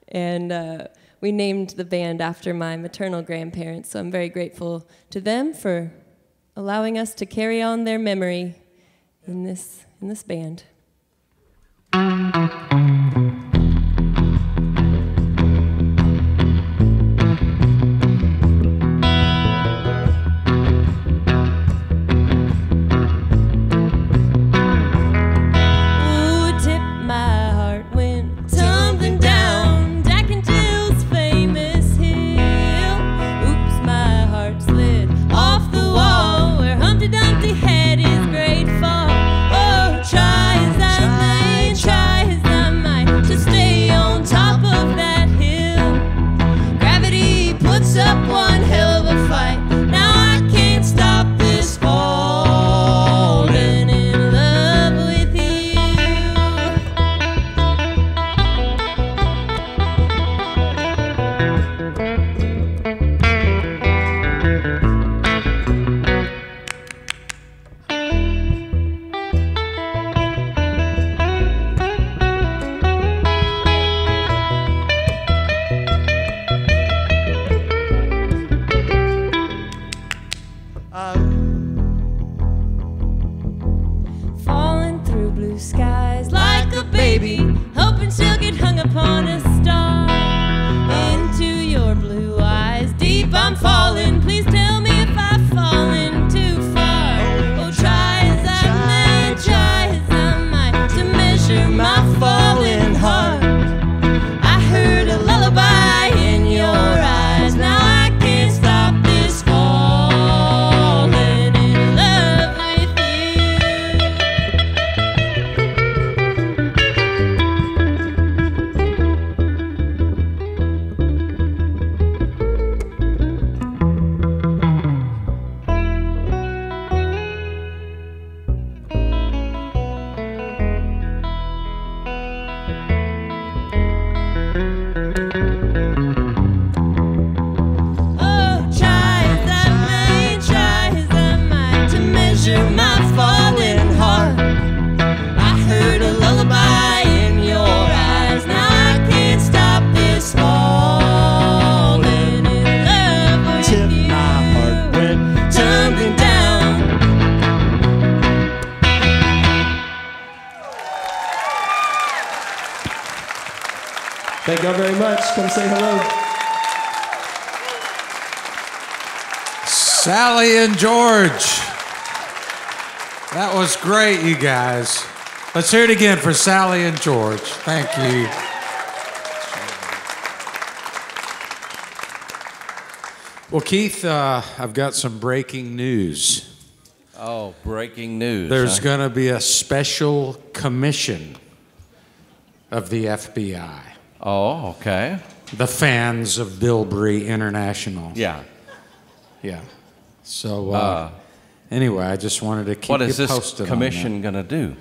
And we named the band after my maternal grandparents, so I'm very grateful to them for allowing us to carry on their memory in this band. Thank y'all very much. Come say hello. Sally and George. That was great, you guys. Let's hear it again for Sally and George. Thank you. Well, Keith, I've got some breaking news. Oh, breaking news. There's going to be a special commission of the FBI. Oh, okay. The fans of Bilbrey International. Yeah. Yeah. So, anyway, I just wanted to keep you posted on that. What is this commission going to do?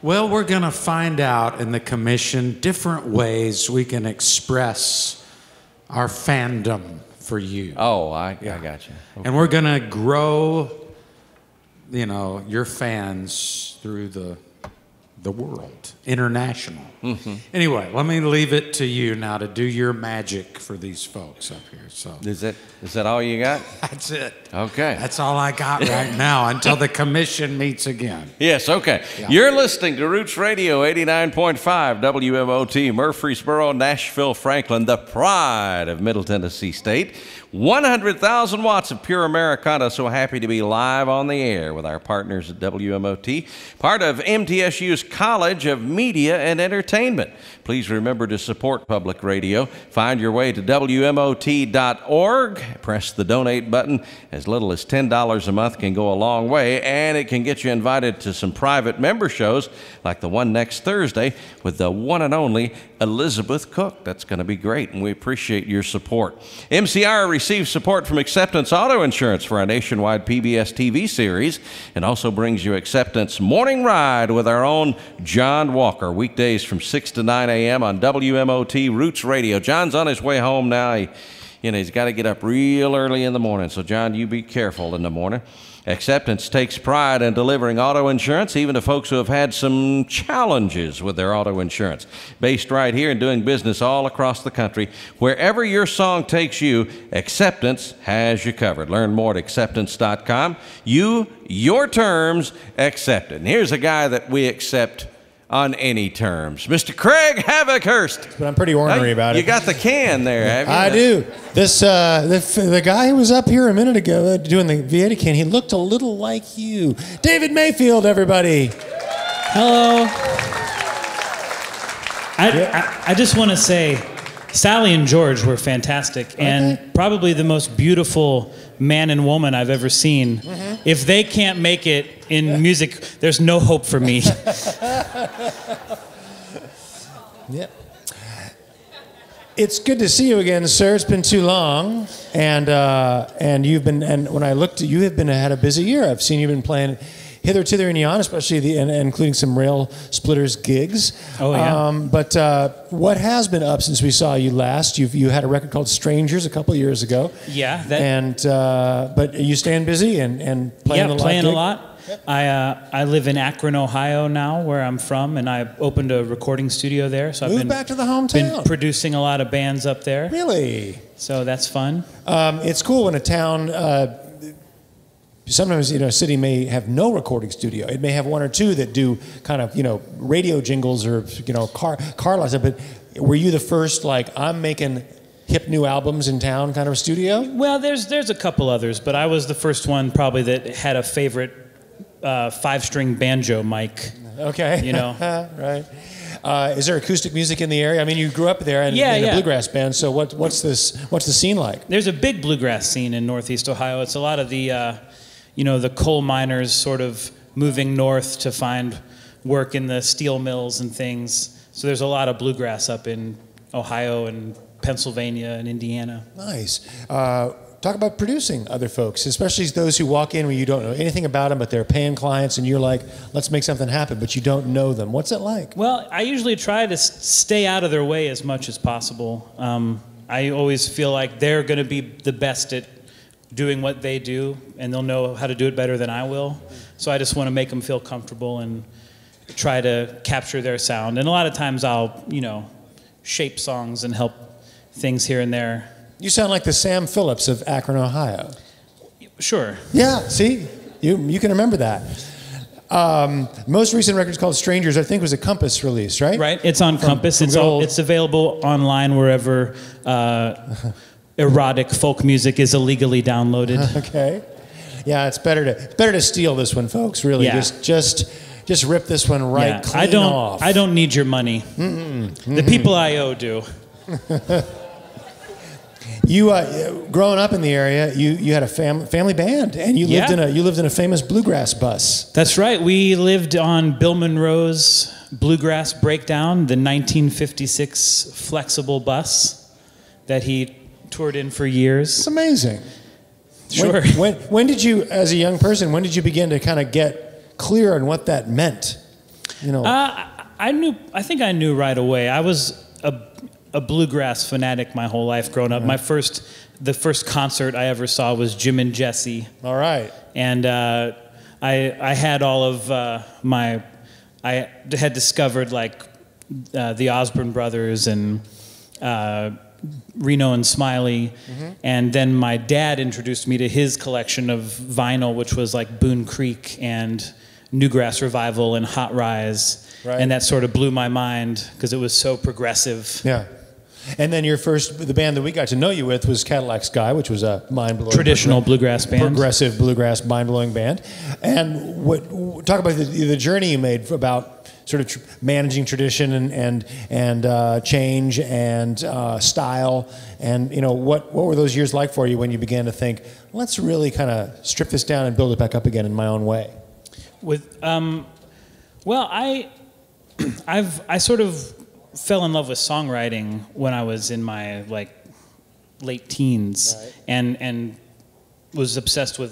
Well, we're going to find out in the commission different ways we can express our fandom for you. Oh, I got you. Okay. And we're going to grow, you know, your fans through the world, international. Anyway, let me leave it to you now to do your magic for these folks up here. So is that all you got? That's it. Okay. That's all I got right now until the commission meets again. Yes, okay. Yeah. You're listening to Roots Radio 89.5 WMOT, Murfreesboro, Nashville, Franklin, the pride of Middle Tennessee State. 100,000 watts of pure Americana. So happy to be live on the air with our partners at WMOT, part of MTSU's College of Media and Entertainment. Please remember to support public radio. Find your way to WMOT.org. Press the donate button. As little as $10 a month can go a long way, and it can get you invited to some private member shows like the one next Thursday with the one and only Elizabeth Cook. That's going to be great, and we appreciate your support. MCR receives support from Acceptance Auto Insurance for our nationwide PBS TV series, and also brings you Acceptance Morning Ride with our own John Walker, weekdays from 6 to 9 a.m. on WMOT Roots Radio. John's on his way home now. He's got to get up real early in the morning, so John, you be careful in the morning. Acceptance takes pride in delivering auto insurance, even to folks who have had some challenges with their auto insurance. Based right here and doing business all across the country. Wherever your song takes you, Acceptance has you covered. Learn more at acceptance.com. Your terms, accepted. And here's a guy that we accept on any terms. Mr. Craig Havockhurst. But I'm pretty ornery about it. You got the can there, have you? I do. This the guy who was up here a minute ago doing the Vieta can, he looked a little like you. David Mayfield, everybody. Hello. I just want to say, Sally and George were fantastic, and probably the most beautiful man and woman I've ever seen. If they can't make it in music, there's no hope for me. Yep. It's good to see you again, sir. It's been too long, and when I looked, you have had a busy year. I've seen you've been playing hither, thither, and yon, especially including some Railsplitters gigs. Oh yeah. But what has been up since we saw you last? You had a record called Strangers a couple of years ago. Yeah. But are you staying busy and playing a lot? Yeah, playing a lot. I live in Akron, Ohio now, where I'm from, and I opened a recording studio there. So I've back to the hometown. Been producing a lot of bands up there. Really? So that's fun. It's cool when a town. Sometimes, a city may have no recording studio. It may have one or two that do kind of, radio jingles or, car lights. But were you the first, I'm making hip new albums in town kind of studio? Well, there's a couple others, but I was the first one probably that had a favorite 5-string banjo mic. Okay. Right. Is there acoustic music in the area? I mean, you grew up there in a bluegrass band. So what's the scene like? There's a big bluegrass scene in Northeast Ohio. It's a lot of the the coal miners sort of moving north to find work in the steel mills and things. So there's a lot of bluegrass up in Ohio and Pennsylvania and Indiana. Nice. Talk about producing other folks, especially those who walk in where you don't know anything about them, but they're paying clients, and you're like, let's make something happen, but you don't know them. What's it like? Well, I usually try to stay out of their way as much as possible. I always feel like they're going to be the best at doing what they do, and they'll know how to do it better than I will. So I just want to make them feel comfortable and try to capture their sound. And a lot of times I'll, shape songs and help things here and there. You sound like the Sam Phillips of Akron, Ohio. Sure. Yeah, see? You can remember that. Most recent record's called Strangers, I think was a Compass release, right? Right, it's on Compass. It's available online wherever erotic folk music is illegally downloaded. Okay. Yeah, it's better to steal this one, folks, really. Yeah. Just rip this one clean off. I don't need your money. The people I owe do. You growing up in the area, you had a family band, and you lived in a famous bluegrass bus. That's right. We lived on Bill Monroe's Bluegrass Breakdown, the 1956 flexible bus that he toured in for years. It's amazing. Sure. When did you, as a young person, when did you begin to kind of get clear on what that meant? You know. I think I knew right away. I was a bluegrass fanatic my whole life growing up. The first concert I ever saw was Jim and Jesse. All right. And I had all of I had discovered like the Osborne Brothers and Reno and Smiley, and then my dad introduced me to his collection of vinyl, which was like Boone Creek and Newgrass Revival and Hot Rise, and that sort of blew my mind because it was so progressive. Yeah. And then the band that we got to know you with was Cadillac Sky, which was a mind-blowing traditional bluegrass band, progressive bluegrass, mind-blowing band. And talk about the journey you made about sort of managing tradition and change and style, and what were those years like for you when you began to think, let's really kind of strip this down and build it back up again in my own way? I sort of fell in love with songwriting when I was in my late teens, and was obsessed with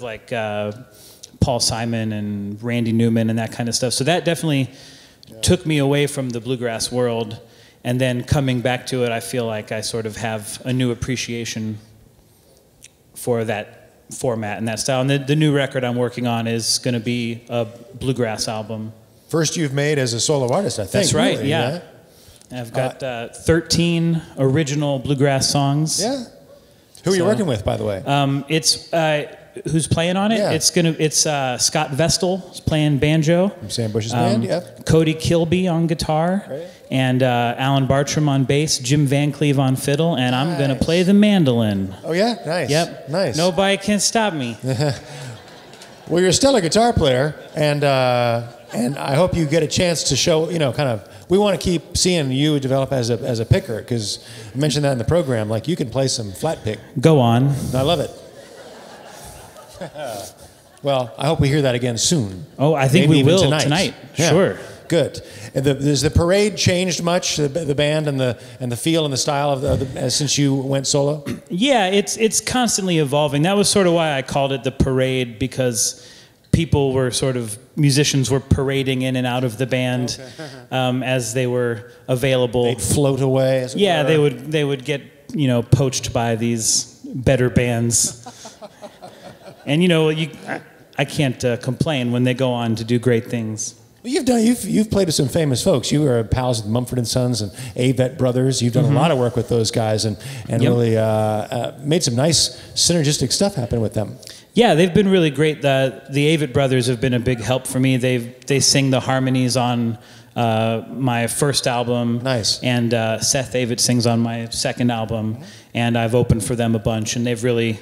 Paul Simon and Randy Newman and that kind of stuff. So that definitely took me away from the bluegrass world, and then coming back to it, I feel like I sort of have a new appreciation for that format and that style. And the new record I'm working on is going to be a bluegrass album. First you've made as a solo artist, I think. That's right, really, yeah. I've got 13 original bluegrass songs. Yeah. Who are you working with, by the way? It's who's playing on it? Yeah. It's Scott Vestal is playing banjo. From Sam Bush's band, yeah. Cody Kilby on guitar, and Alan Bartram on bass, Jim Van Cleve on fiddle, and I'm going to play the mandolin. Oh yeah, nice. Yep, nice. Nobody can stop me. Well, you're still a guitar player, and I hope you get a chance to show, we want to keep seeing you develop as a picker, because I mentioned that in the program, like you can play some flat pick. Go on. I love it. Well, I hope we hear that again soon. Oh, I think Maybe we will even tonight. Yeah. Sure. Good. Has the parade changed much? The band and the feel and the style of since you went solo? Yeah, it's constantly evolving. That was sort of why I called it the parade, because musicians were parading in and out of the band as they were available. They'd float away. Yeah, they would get poached by these better bands. And I can't complain when they go on to do great things. Well, you've played with some famous folks. You were pals with Mumford & Sons and AWhirl Brothers. You've done a lot of work with those guys and really made some nice synergistic stuff happen with them. Yeah, they've been really great. The AWhirl Brothers have been a big help for me. They sing the harmonies on my first album. Nice. And Seth Avett sings on my second album. And I've opened for them a bunch, and they've really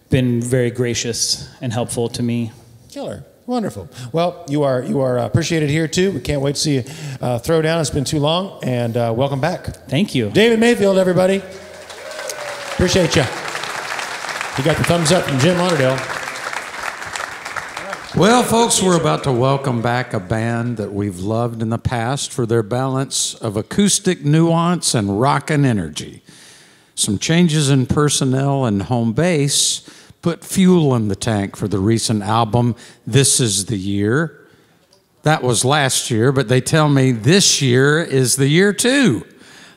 been very gracious and helpful to me. Killer. Wonderful. Well, you are appreciated here too. We can't wait to see you throw down. It's been too long, and welcome back. Thank you. David Mayfield, everybody. Appreciate you. You got the thumbs up from Jim Lauderdale. Well, folks, we're about to welcome back a band that we've loved in the past for their balance of acoustic nuance and rockin' energy. Some changes in personnel and home base put fuel in the tank for the recent album, This Is the Year. That was last year, but they tell me this year is the year too.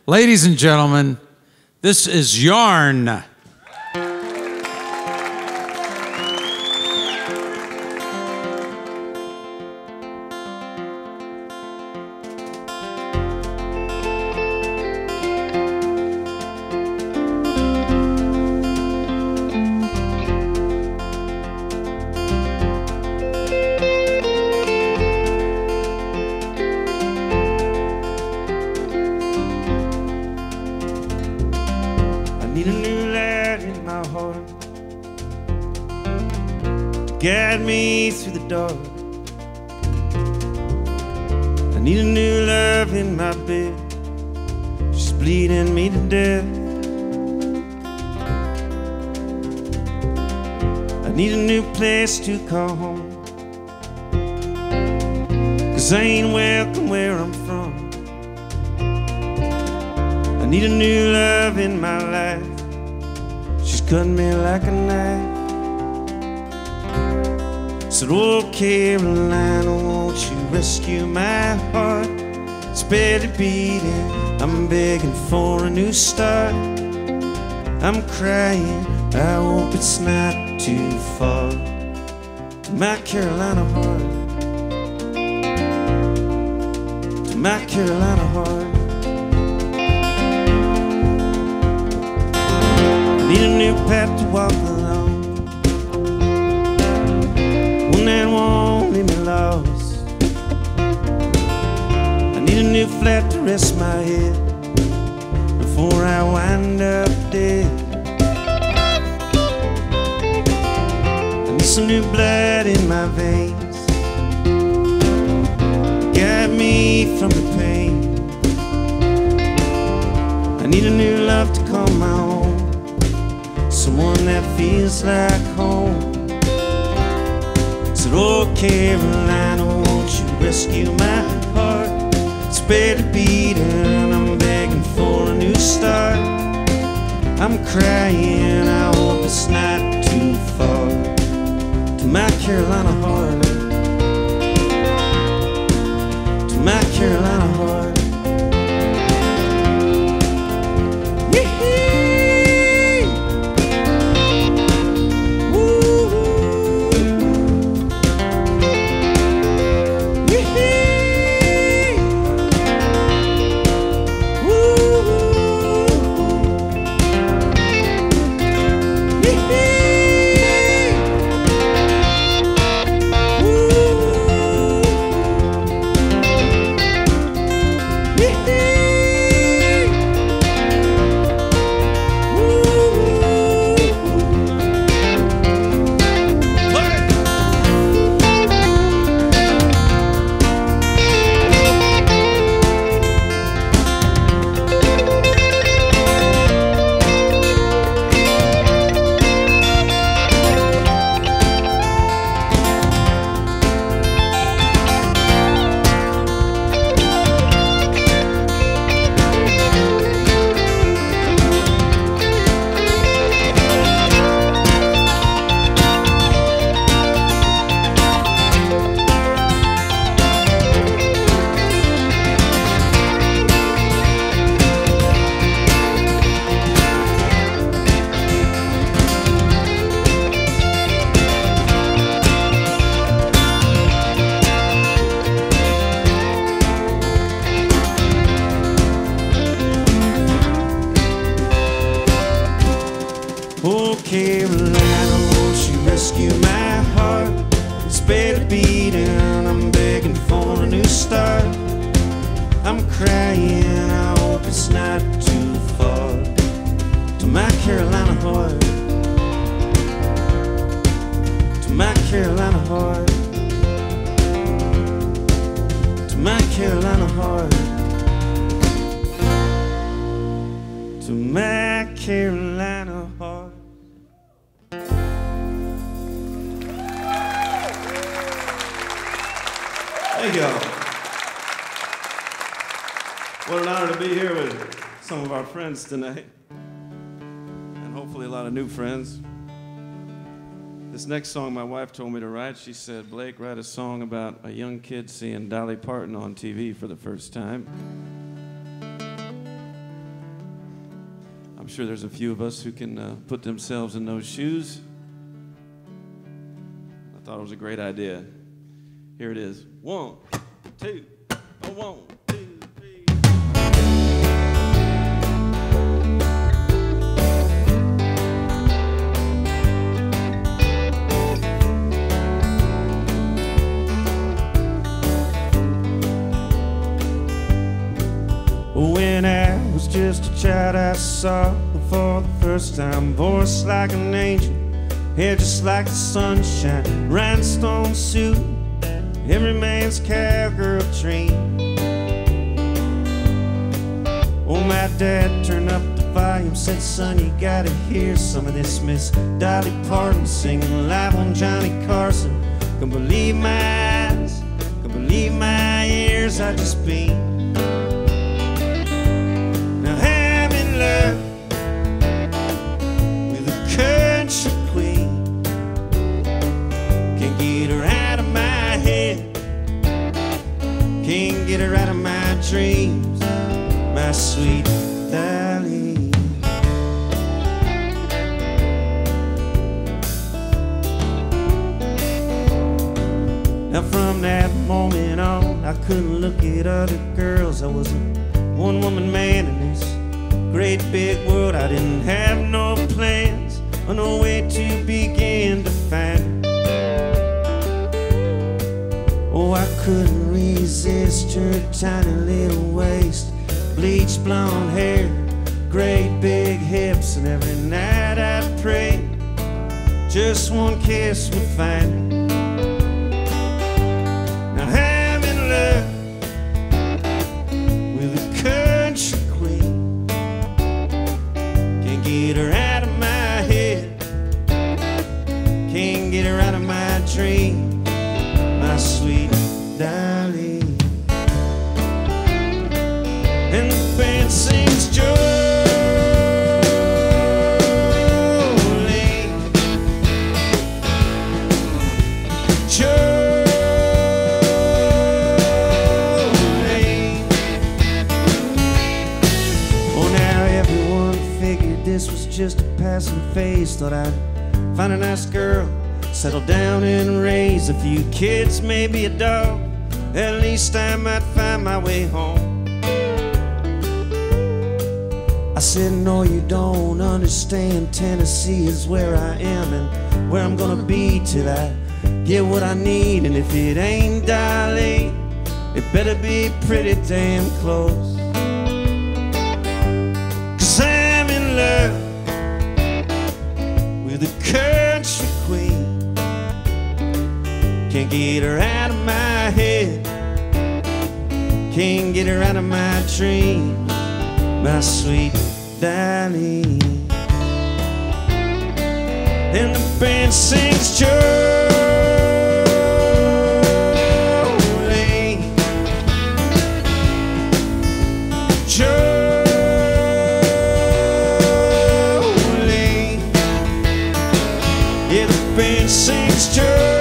Ladies and gentlemen, this is Yarn. Guide me through the dark. I need a new love in my bed. She's bleeding me to death. I need a new place to call home, 'cause I ain't welcome where I'm from. I need a new love in my life. She's cutting me like a knife. Said, oh, Carolina, won't you rescue my heart? It's barely beating, I'm begging for a new start. I'm crying, I hope it's not too far. To my Carolina heart, to my Carolina heart. I need a new path to walk along, one that won't leave me lost. I need a new flat to rest my head before I wind up dead. I need some new blood in my veins, guide me from the pain. I need a new love to call my own, someone that feels like home. Said, oh, Carolina, won't you rescue my heart? It's barely beating, I'm begging for a new start. I'm crying, I hope it's not too far. To my Carolina heart, to my Carolina heart. Oh, Carolina, won't you rescue my heart? It's barely beating, I'm begging for a new start. I'm crying, I hope it's not too far. To my Carolina heart, to my Carolina heart, to my Carolina heart, to my Carolina heart. Thank y'all. What an honor to be here with some of our friends tonight, and hopefully a lot of new friends. This next song my wife told me to write. She said, Blake, write a song about a young kid seeing Dolly Parton on TV for the first time. I'm sure there's a few of us who can put themselves in those shoes. I thought it was a great idea. Here it is. 1, 2, 1, 2, 3. When I was just a child, I saw her for the first time. Voice like an angel, hair just like the sunshine, rhinestone suit, every man's cowgirl dream. Oh, my dad turned up the volume, said, son, you gotta hear some of this Miss Dolly Parton singing live on Johnny Carson. Can't believe my eyes, can't believe my ears, I just been. Now I'm in love with a country queen, can't get her out get her out of my dreams, my sweet Darlene. Now from that moment on, I couldn't look at other girls. I was a one-woman man in this great big world. I didn't have no plans or no way to begin to find her. Oh, I couldn't resist her tiny little waist, bleached blonde hair, great big hips, and every night I'd pray just one kiss would find her. Now having love with a country queen, can't get her out of my head, can't get her out of my dream, my sweet Darlene. And the band sings Jolene, Jolene. Oh, now everyone figured this was just a passing phase. Thought I'd find a nice girl, settle down and raise a few kids, maybe a dog. At least I might find my way home. I said, no, you don't understand. Tennessee is where I am and where I'm gonna be till I get what I need. And if it ain't Darlene, it better be pretty damn close. 'Cause I'm in love with a country queen, can't get her out of my head, can't get her out of my dreams, my sweet Darlene. And the band sings Jolene, Jolene. Yeah, the band sings Jolene.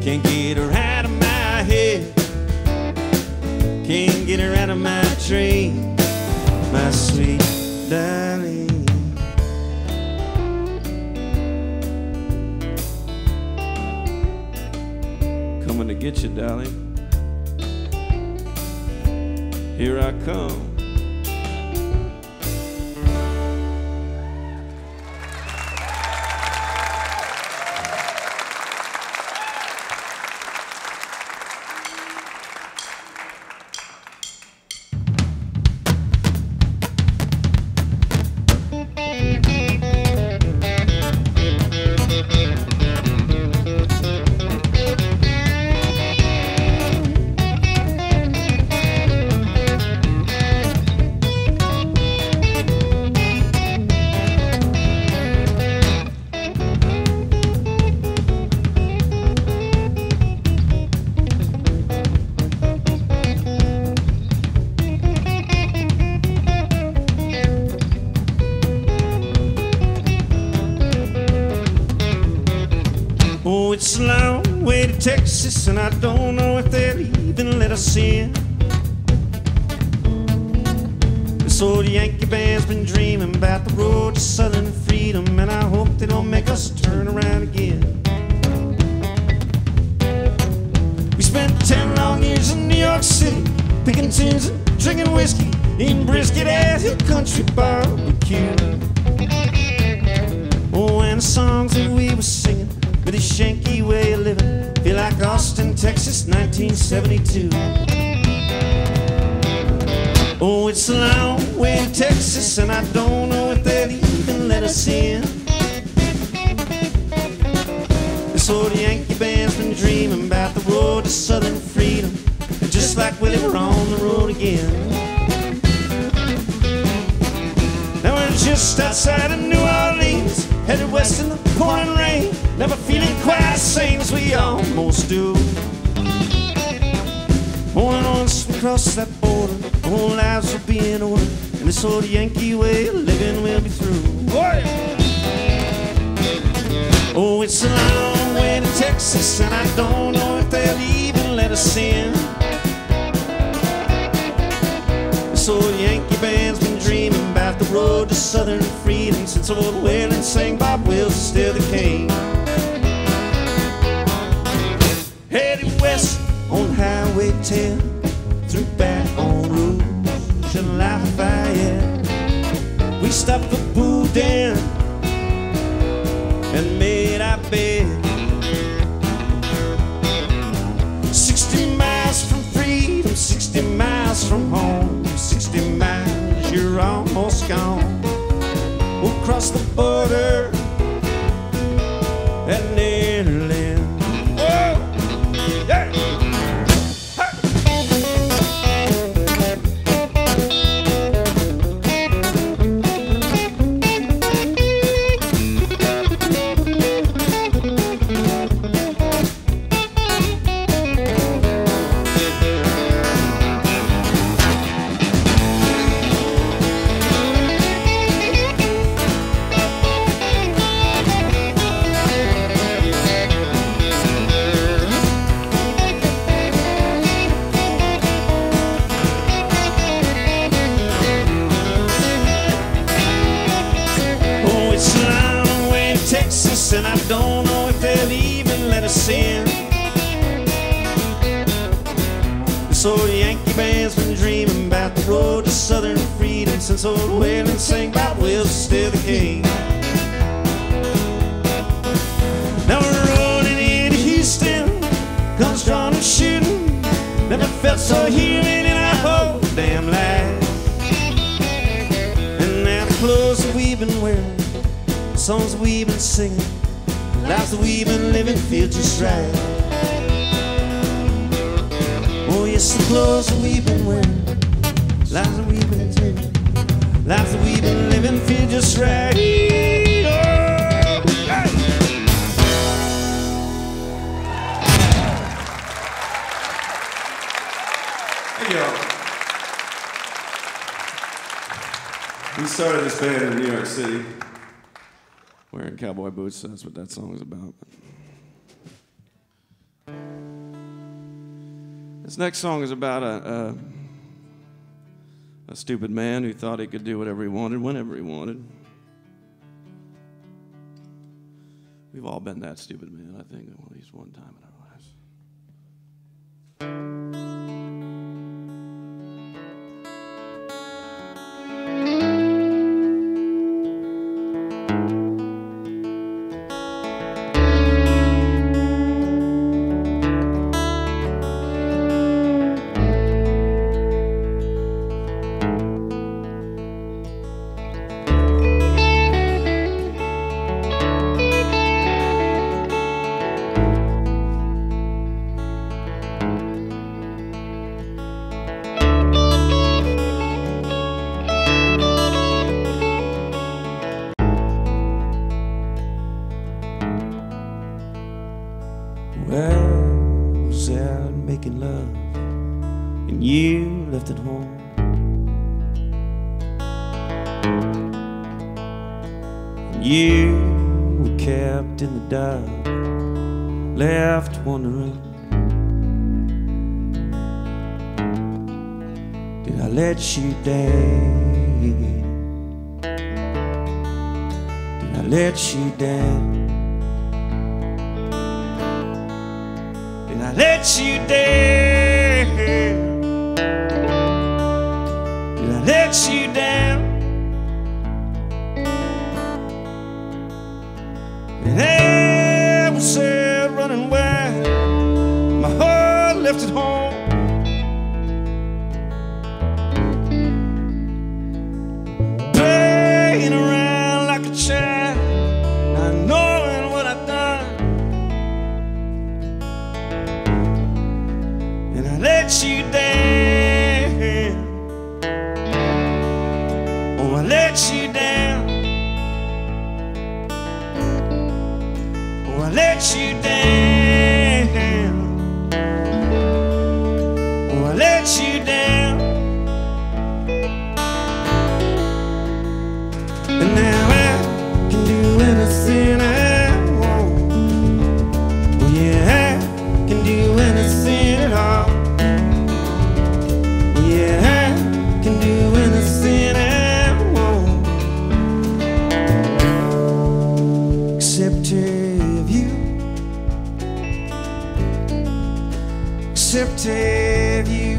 Can't get her out of my head, can't get her out of my dream, my sweet Darlene. Coming to get you, darling. Here I come. Oh, it's a long way to Texas, and I don't know if they'll even let us in. This old Yankee band's been dreaming about the road to southern freedom, and I hope they don't make us turn around again. We spent 10 long years in New York City, picking tunes and drinking whiskey, eating brisket at Hill Country Barbecue. Oh, and the songs that we were singing with a shanky way of living feel like Austin, Texas, 1972. Oh, it's a long way to Texas, and I don't know if they'll even let us in. This old Yankee band's been dreaming about the road to southern freedom, and just like Willie, we're on the road again. Now we're just outside of New Orleans, headed west in the pouring rain, never feeling quite the same as we almost do. Only once we cross that border, our whole lives will be in order, and this old Yankee way of living will be through. Oh, it's a long way to Texas, and I don't know if they'll even let us in. This old Yankee band's been dreaming about the road to southern freedom since old Whalen sang Bob Wills is still the king. Headed west on Highway 10, through Baton Rouge and Lafayette. We stopped for Boudin and made our bed. 60 miles from freedom, 60 miles from home, 60 miles, you're almost gone. We'll cross the border at Netherlands. Whoa! Yeah! And I don't know if they'll even let us in. This old Yankee band's been dreaming about the road to southern freedom since old Whalen sang about Will's still the king. Now we're rolling into Houston, guns drawn and shooting. Never felt so human in our whole damn life. And now the clothes that we've been wearing, songs that we've been singing, lives that we've been living feel just right. Oh yes, the clothes that we've been wearing, lives that we've been living, lives that we've been living feel just right. Oh, hey. Hey y'all. We started this band in New York City, wearing cowboy boots. That's what that song is about. This next song is about a stupid man who thought he could do whatever he wanted, whenever he wanted. We've all been that stupid man, I think, at least one time in our lives. Left at home. And you were kept in the dark, left wondering, did I let you down? Did I let you down? Did I let you down? Did I let you down? And I was sad running wild, my heart left at home. Playing around like a child, not knowing what I've done. And I let you down. Oh, I let you down. Oh, I let you down. Oh, I let you down. And now I can do anything I want. Oh yeah, I can do anything at all. Oh yeah, I can do anything I want, except have you, except have you.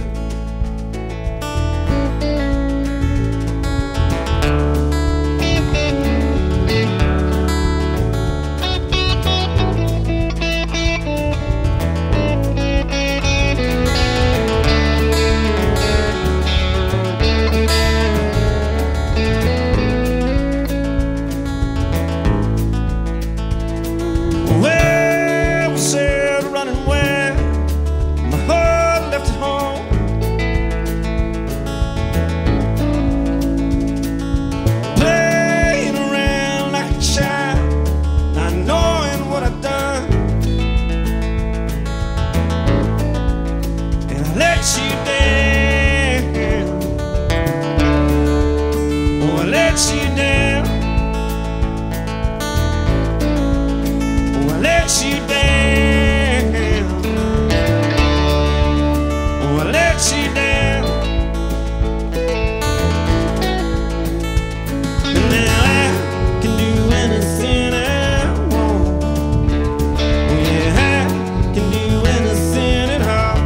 Where was it running where? My heart left at home. Playing around like a child, not knowing what I've done. And I let you down. Oh, I let you down. Oh, I let you down. Oh, I let you down. And now I can do anything I want. Oh yeah, I can do anything at all.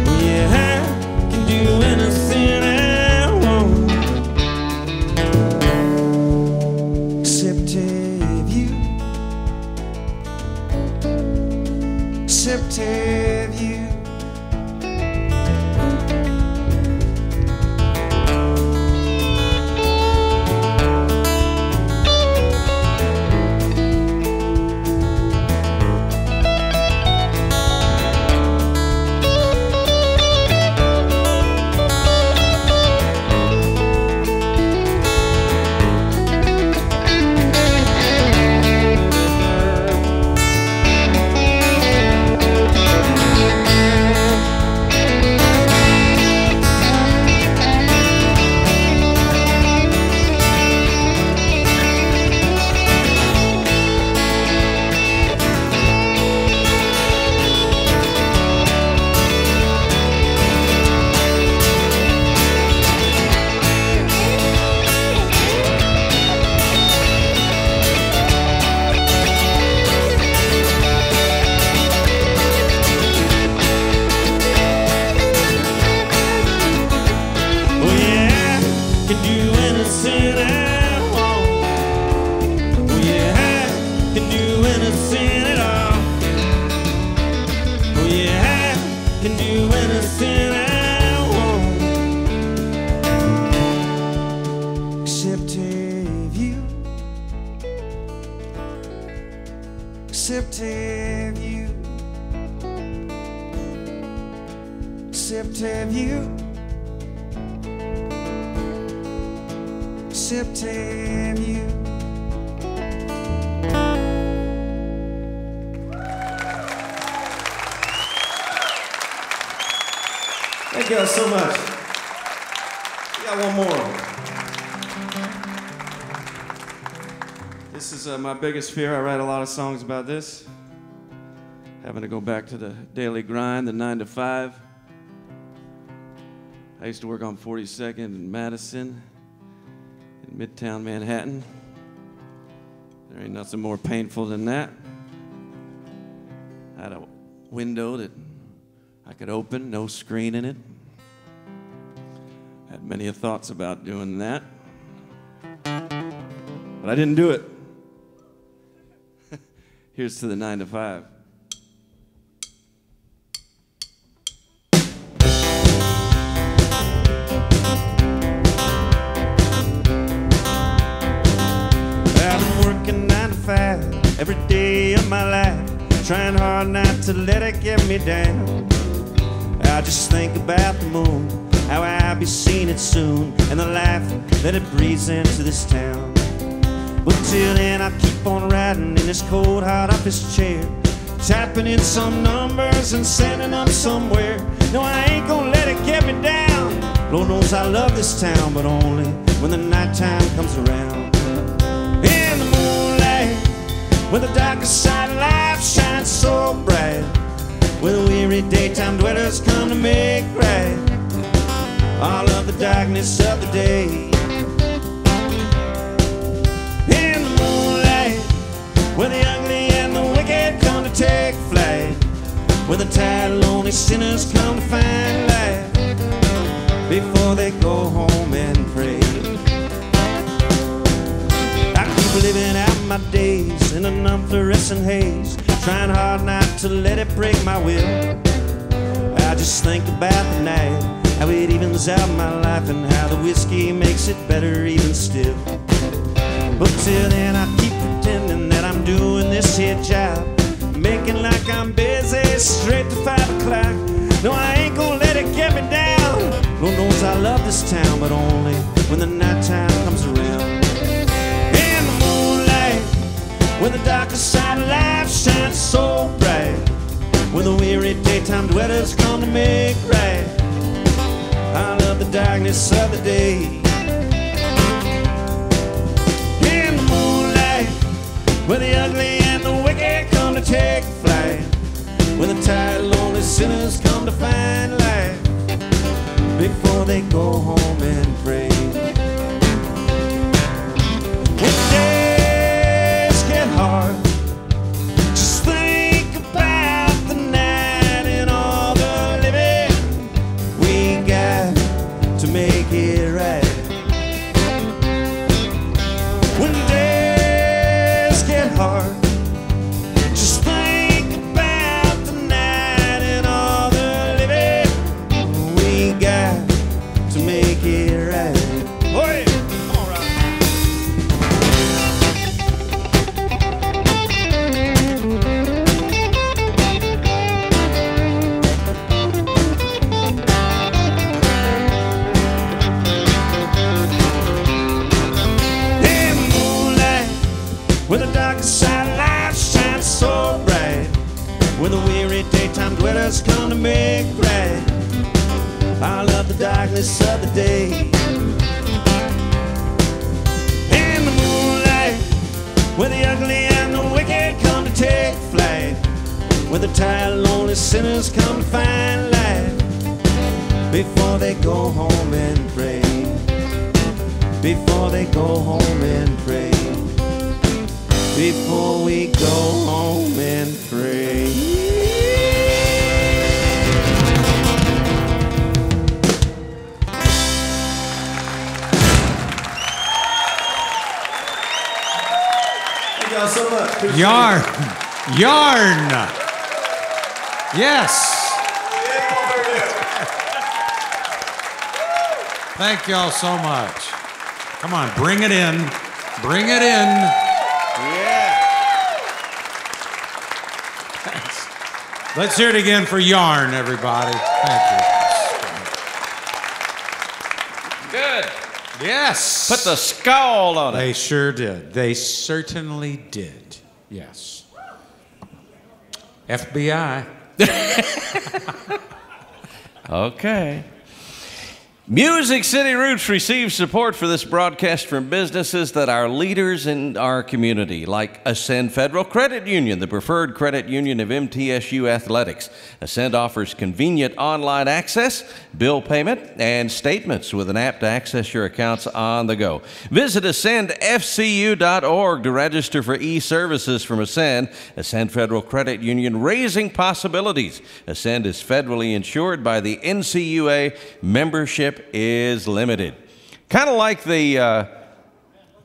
Oh yeah, I can do anything I want, except have you, except have you. Oh yeah, I can do anything I want. Oh yeah, I can do anything at all. Oh yeah, I can do anything I want, except have you, except have you, except have you. Except have you. Thank you guys so much. We got one more. This is my biggest fear. I write a lot of songs about this. Having to go back to the daily grind, the 9 to 5. I used to work on 42nd in Madison, in Midtown Manhattan. There ain't nothing more painful than that. I had a window that I could open, no screen in it. Had many thoughts about doing that, but I didn't do it. Here's to the 9 to 5. I've been working 9 to 5 every day of my life, trying hard not to let it get me down. I just think about the moon, how I'll be seeing it soon, and the life that it breathes into this town. But till then, I keep on riding in this cold, hot office chair, tapping in some numbers and sending them somewhere. No, I ain't gonna let it get me down. Lord knows I love this town, but only when the nighttime comes around. In the moonlight, when the darkest side of life shines so bright, when the weary daytime dwellers come to make right all of the darkness of the day. In the moonlight, when the ugly and the wicked come to take flight, when the tired, lonely sinners come to find life before they go home and pray. I keep living out my days in an unfluorescent haze, trying hard not to let it break my will. I just think about the night, how it evens out my life, and how the whiskey makes it better even still. But till then, I keep pretending that I'm doing this here job, making like I'm busy straight to 5 o'clock. No, I ain't gonna let it get me down. Lord knows I love this town, but only when the nighttime comes around. In the moonlight, when the darkest side of life shines so bright, when the weary daytime dwellers come to make right, I love the darkness of the day. In the moonlight, when the ugly and the wicked come to take flight, when the tired, lonely sinners come to find life before they go home and pray. When days get hard, just think about the night and all the living we got to make it right. When days get hard, just think about the night and all the living we got to make it right. Oh yeah. When the darkest side of life shines so bright, when the weary daytime dwellers come to make right, I love the darkness of the day. In the moonlight, when the ugly and the wicked come to take flight, when the tired, lonely sinners come to find life before they go home and pray, before they go home and pray, before we go home and pray. Thank y'all so much. Appreciate Yarn. it. Yarn. Yes. Thank y'all so much. Come on, bring it in. Bring it in. Yeah. Thanks. Let's hear it again for Yarn, everybody. Thank you. Good. Yes. Put the skull on it. They sure did. They certainly did. Yes. FBI. Okay. Music City Roots receives support for this broadcast from businesses that are leaders in our community, like Ascend Federal Credit Union, the preferred credit union of MTSU Athletics. Ascend offers convenient online access, bill payment, and statements with an app to access your accounts on the go. Visit ascendfcu.org to register for e-services from Ascend. Ascend Federal Credit Union, raising possibilities. Ascend is federally insured by the NCUA. Membership is limited. Kind of like the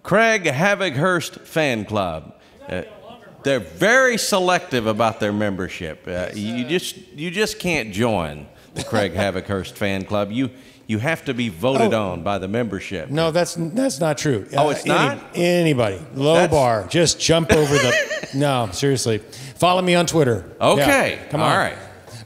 Craig Havighurst fan club. They're very selective about their membership. You just can't join the Craig Havighurst fan club. You have to be voted on by the membership. No, that's not true. Oh, it's not? Anybody. Low bar. Just jump over the... No, seriously. Follow me on Twitter. Okay. Yeah, come on. All right.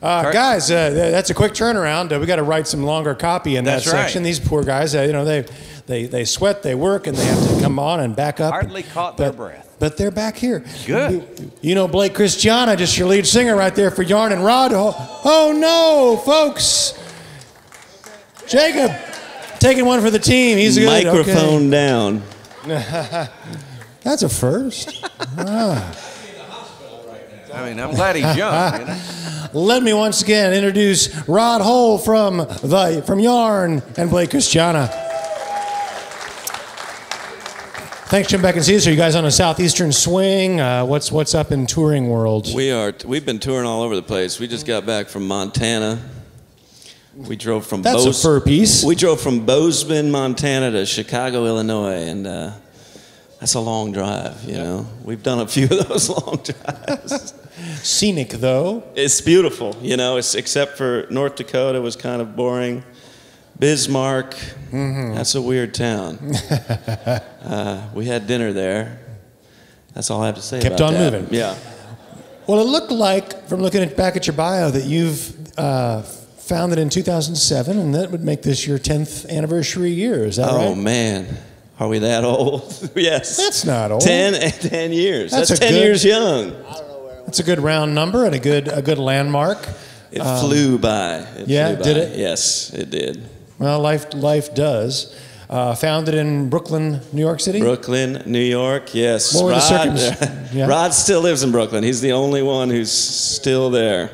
Guys, that's a quick turnaround. We got to write some longer copy in that section. These poor guys, they sweat, they work, and they have to come on and back up. Hardly caught their breath. But they're back here. Good. You know Blake Christiana, just your lead singer right there for Yarn and Rod. Oh no, folks. Jacob, taking one for the team. He's good. Microphone down. That's a first. I mean, I'm glad he's young. You know? Let me once again introduce Rod Hull from Yarn and Blake Christiana. Thanks, Jim Beck and Caesar. You guys on a southeastern swing? What's up in touring world? We've been touring all over the place. We just got back from Montana. We drove from That's a fur piece. We drove from Bozeman, Montana to Chicago, Illinois, and that's a long drive, you know. We've done a few of those long drives. Scenic, though. It's beautiful, you know, except for North Dakota was kind of boring. Bismarck, that's a weird town. We had dinner there. That's all I have to say Kept about on that. moving. Yeah. Well, it looked like, from looking back at your bio, that you've founded in 2007, and that would make this your 10th anniversary year. Is that right? Oh, man. Are we that old? Yes. That's not old. 10 years. That's 10 good, years young. That's a good round number and a good landmark. It flew by. Did it? Yes, it did. Well, life does. Founded in Brooklyn, New York City? Brooklyn, New York, yes. What were the circumstances? Yeah. Rod still lives in Brooklyn. He's the only one who's still there.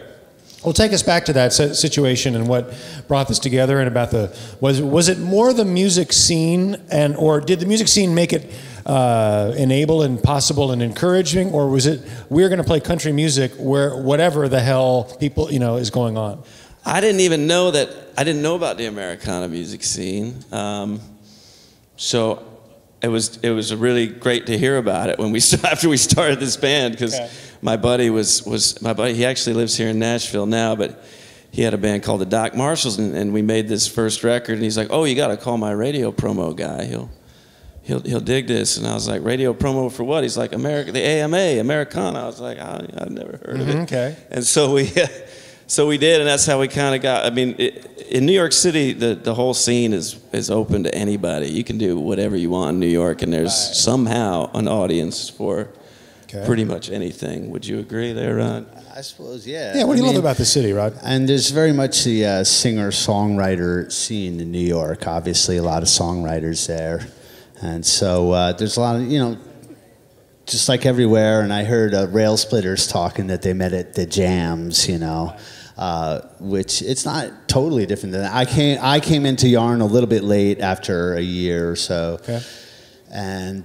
Well, take us back to that situation and what brought this together, and about was it more the music scene, or did the music scene make it enable and possible and encouraging, or was it we're going to play country music where whatever the hell people is going on? I didn't even know that. I didn't know about the Americana music scene, so it was really great to hear about it when after we started this band, because my buddy was my buddy. He actually lives here in Nashville now, but he had a band called the Doc Marshalls, and we made this first record. And he's like, "Oh, you got to call my radio promo guy. He'll dig this." And I was like, "Radio promo for what?" He's like, the AMA, Americana." I was like, "I've never heard of it." Okay. And so we did, and that's how we kind of got. I mean, in New York City, the whole scene is open to anybody. You can do whatever you want in New York, and there's somehow an audience for pretty much anything. Would you agree there, Rod? I suppose, yeah. Yeah, what do you love about the city, Rod? And there's very much the singer-songwriter scene in New York. Obviously, a lot of songwriters there. And so there's a lot of, just like everywhere. And I heard Railsplitters talking that they met at the jams, which it's not totally different than that. I came into Yarn a little bit late after a year or so. Okay. And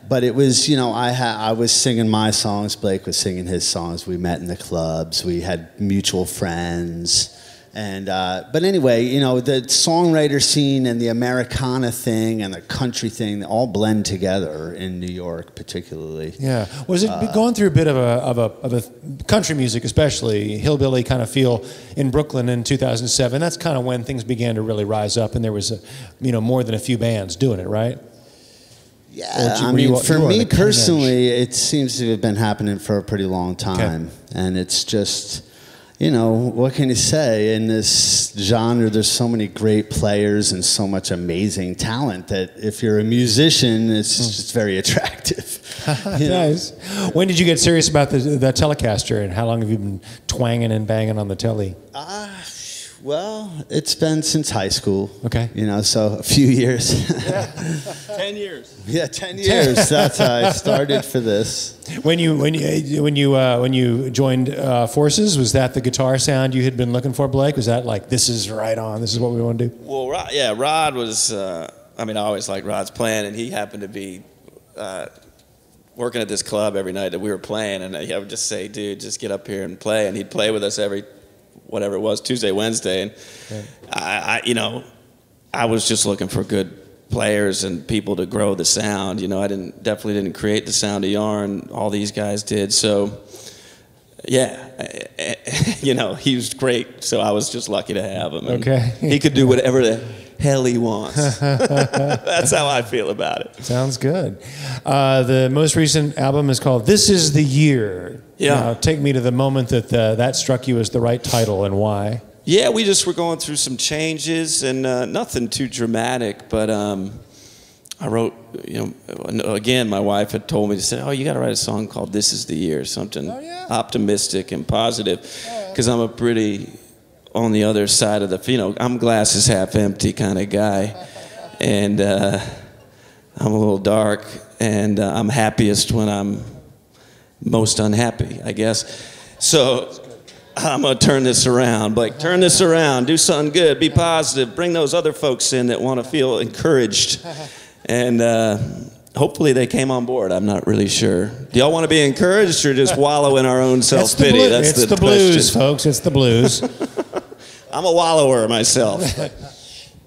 but it was, I was singing my songs. Blake was singing his songs. We met in the clubs. We had mutual friends. And but anyway, the songwriter scene and the Americana thing and the country thing all blend together in New York, particularly. Yeah, was it going through a bit of a country music, especially hillbilly kind of feel in Brooklyn in 2007? That's kind of when things began to really rise up, and there was more than a few bands doing it, right? Yeah, for me personally, it seems to have been happening for a pretty long time, and it's just. What can you say? In this genre, there's so many great players and so much amazing talent that if you're a musician, it's just very attractive. Nice. When did you get serious about the Telecaster, and how long have you been twanging and banging on the telly? Well, it's been since high school. Okay. You know, so a few years. 10 years. Yeah, 10 years. That's how I started for this. When you joined forces, was that the guitar sound you had been looking for, Blake? Was that like, this is right on, this is what we want to do? Well, Rod was, I always liked Rod's playing, and he happened to be working at this club every night that we were playing, and I would just say, dude, just get up here and play, and he'd play with us every, whatever it was, Tuesday, Wednesday, and I was just looking for good players and people to grow the sound. You know, I definitely didn't create the sound of Yarn. All these guys did. So, yeah, you know, he was great. So I was just lucky to have him. And okay. He could do whatever the hell he wants. That's how I feel about it. Sounds good. The most recent album is called "This Is the Year." Yeah. Now, take me to the moment that that struck you as the right title and why. Yeah, we just were going through some changes and nothing too dramatic, but I wrote, you know, again, my wife had told me to say, oh, you got to write a song called "This Is the Year," something optimistic and positive, because I'm a pretty on the other side of the, you know, I'm glass is half empty kind of guy, and I'm a little dark, and I'm happiest when I'm most unhappy, I guess. So I'm going to turn this around. Like, turn this around, do something good, be positive, bring those other folks in that want to feel encouraged. And hopefully they came on board. I'm not really sure. Do y'all want to be encouraged or just wallow in our own self-pity? It's the blues, folks. It's the blues. I'm a wallower myself.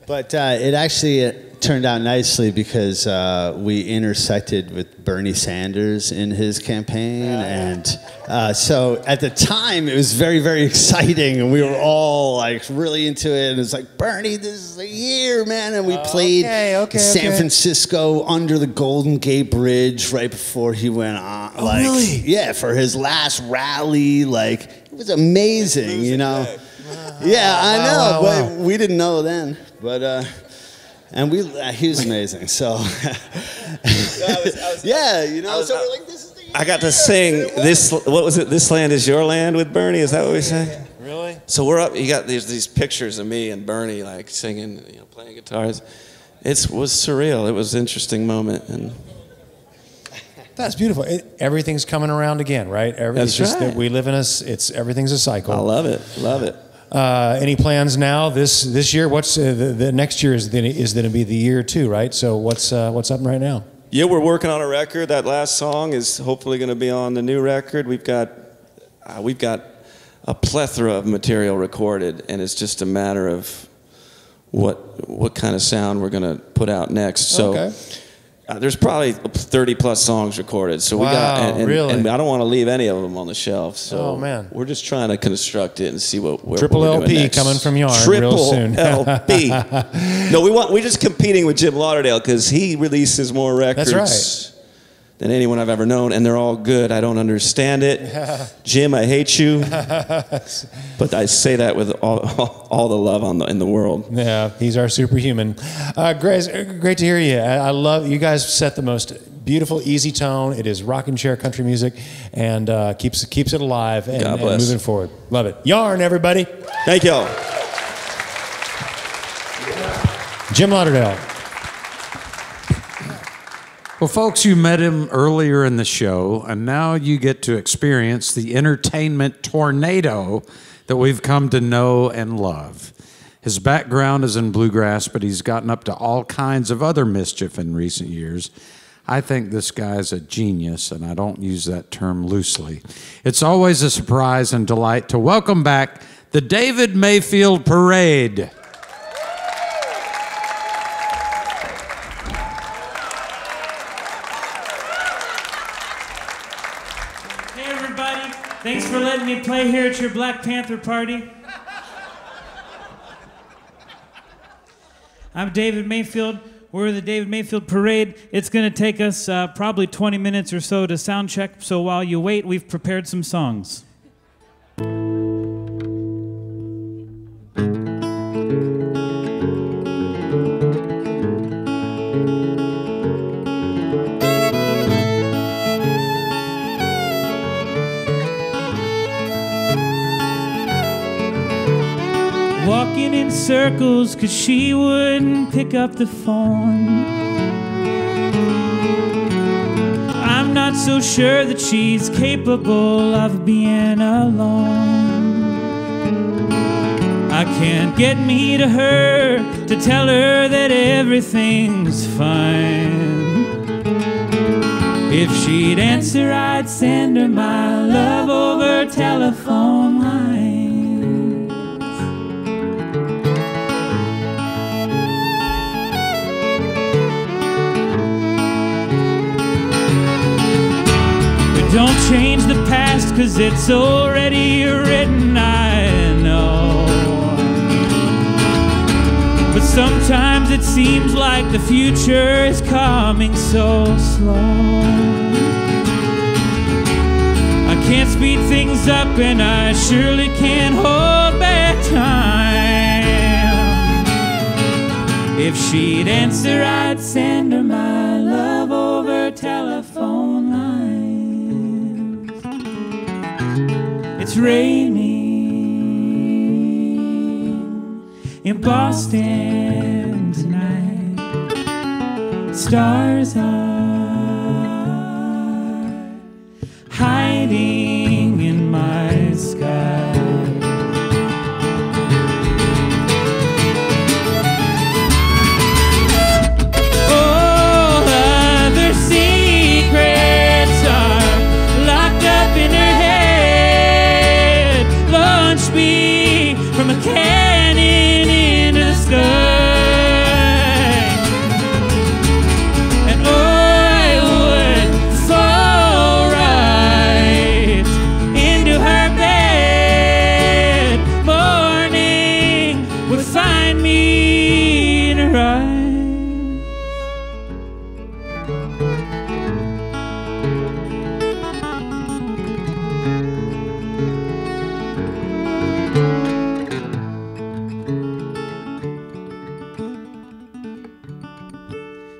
But it actually turned out nicely because we intersected with Bernie Sanders in his campaign. And so at the time, it was very, very exciting. And we were all like really into it. And it's like, Bernie, this is the year, man. And we played San Francisco under the Golden Gate Bridge right before he went on. Oh, really? Yeah, for his last rally. Like, it was amazing, you know. Yeah, I know, but we didn't know then. But and he was amazing. So yeah, you know. So we're like, this is the year. I got to sing this. What was it? "This Land Is Your Land" with Bernie. Is that what we say? Really? So we're up. You got these pictures of me and Bernie like singing, you know, playing guitars. It was surreal. It was an interesting moment, and that's beautiful. Everything's coming around again, right? That's just right. that we live in everything's a cycle. I love it. Love it. Any plans now this year? What's the next year is going to be the year too, right? So what's up right now? Yeah, we're working on a record. That last song is hopefully going to be on the new record. We've got a plethora of material recorded, and it's just a matter of what kind of sound we're going to put out next. So there's probably 30 plus songs recorded. So we got, really? And I don't want to leave any of them on the shelf. So man, we're just trying to construct it and see what Triple we're LP doing next. coming from Yarn Triple real soon. LP. No, we're just competing with Jim Lauderdale because he releases more records. That's right. Than anyone I've ever known, and they're all good. I don't understand it. Jim, I hate you. But I say that with all the love in the world. Yeah, he's our superhuman. Great to hear you. I love you guys. Set the most beautiful, easy tone. It is rocking chair country music, and keeps it alive and moving forward. Love it. Yarn, everybody. Thank y'all. Jim Lauderdale. Well, folks, you met him earlier in the show, and now you get to experience the entertainment tornado that we've come to know and love. His background is in bluegrass, but he's gotten up to all kinds of other mischief in recent years. I think this guy's a genius, and I don't use that term loosely. It's always a surprise and delight to welcome back the David Mayfield Parade. Thanks for letting me play here at your Black Panther party. I'm David Mayfield. We're the David Mayfield Parade. It's going to take us probably 20 minutes or so to sound check, so while you wait, we've prepared some songs. walking in circles 'cause she wouldn't pick up the phone. I'm not so sure that she's capable of being alone. I can't get me to her to tell her that everything's fine. If she'd answer, I'd send her my love over telephone lines. But don't change the past, 'cause it's already written, I know. But sometimes it seems like the future is coming so slow. I can't speed things up, and I surely can't hold back time. If she'd answer, I'd send her my love over telephone lines. It's raining in Boston tonight. Stars are hiding in my sky. All other secrets are locked up in her head. Launch me from a cannon into the sky. And I would fall right into her bed. Morning would find me in her eyes.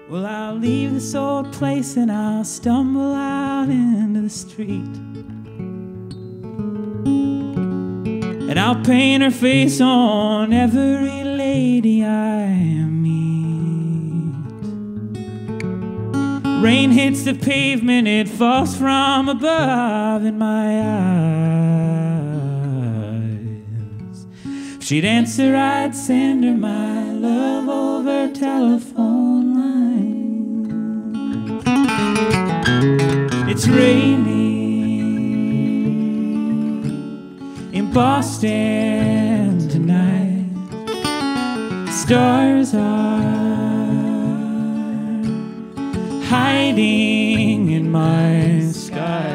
Well, I'll leave this old place and I'll stumble out into the street. And I'll paint her face on every lady I meet. Rain hits the pavement, it falls from above in my eyes. If she'd answer, I'd send her my love over telephone lines. It's raining in Boston tonight. Stars are hiding in my sky.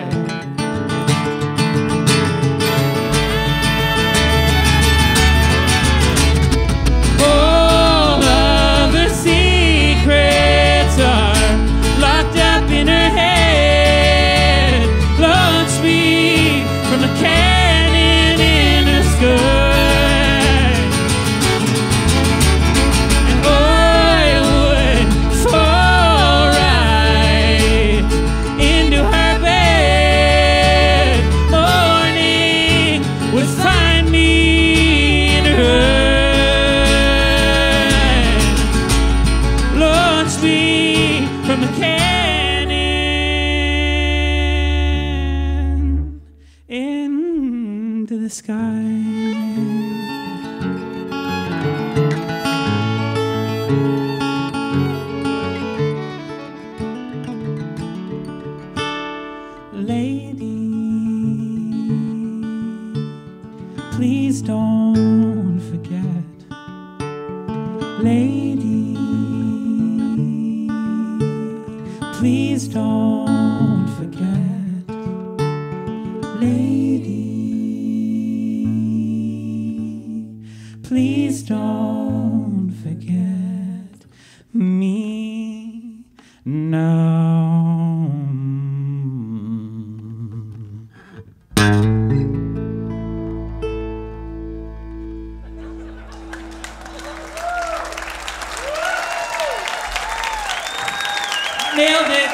All of the secrets are locked up in her head. Launch me from a cannon in the sky. And I would fall right into her bed. Morning would find me in her. Launch me from a cannon into the sky. Lady, please don't forget. Lady, please don't forget. Lady, please don't forget me now. Nailed it.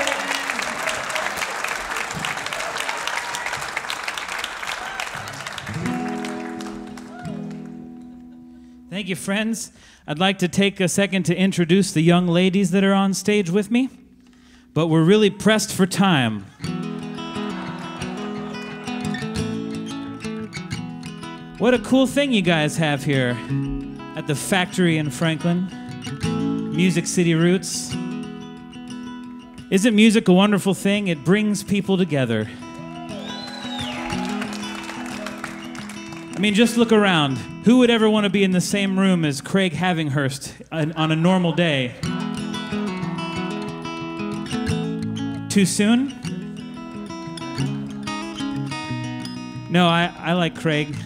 Thank you, friends. I'd like to take a second to introduce the young ladies that are on stage with me, but we're really pressed for time. What a cool thing you guys have here at the factory in Franklin, Music City Roots. Isn't music a wonderful thing? It brings people together. I mean, just look around. Who would ever want to be in the same room as Craig Havinghurst on a normal day? Too soon? No, I like Craig.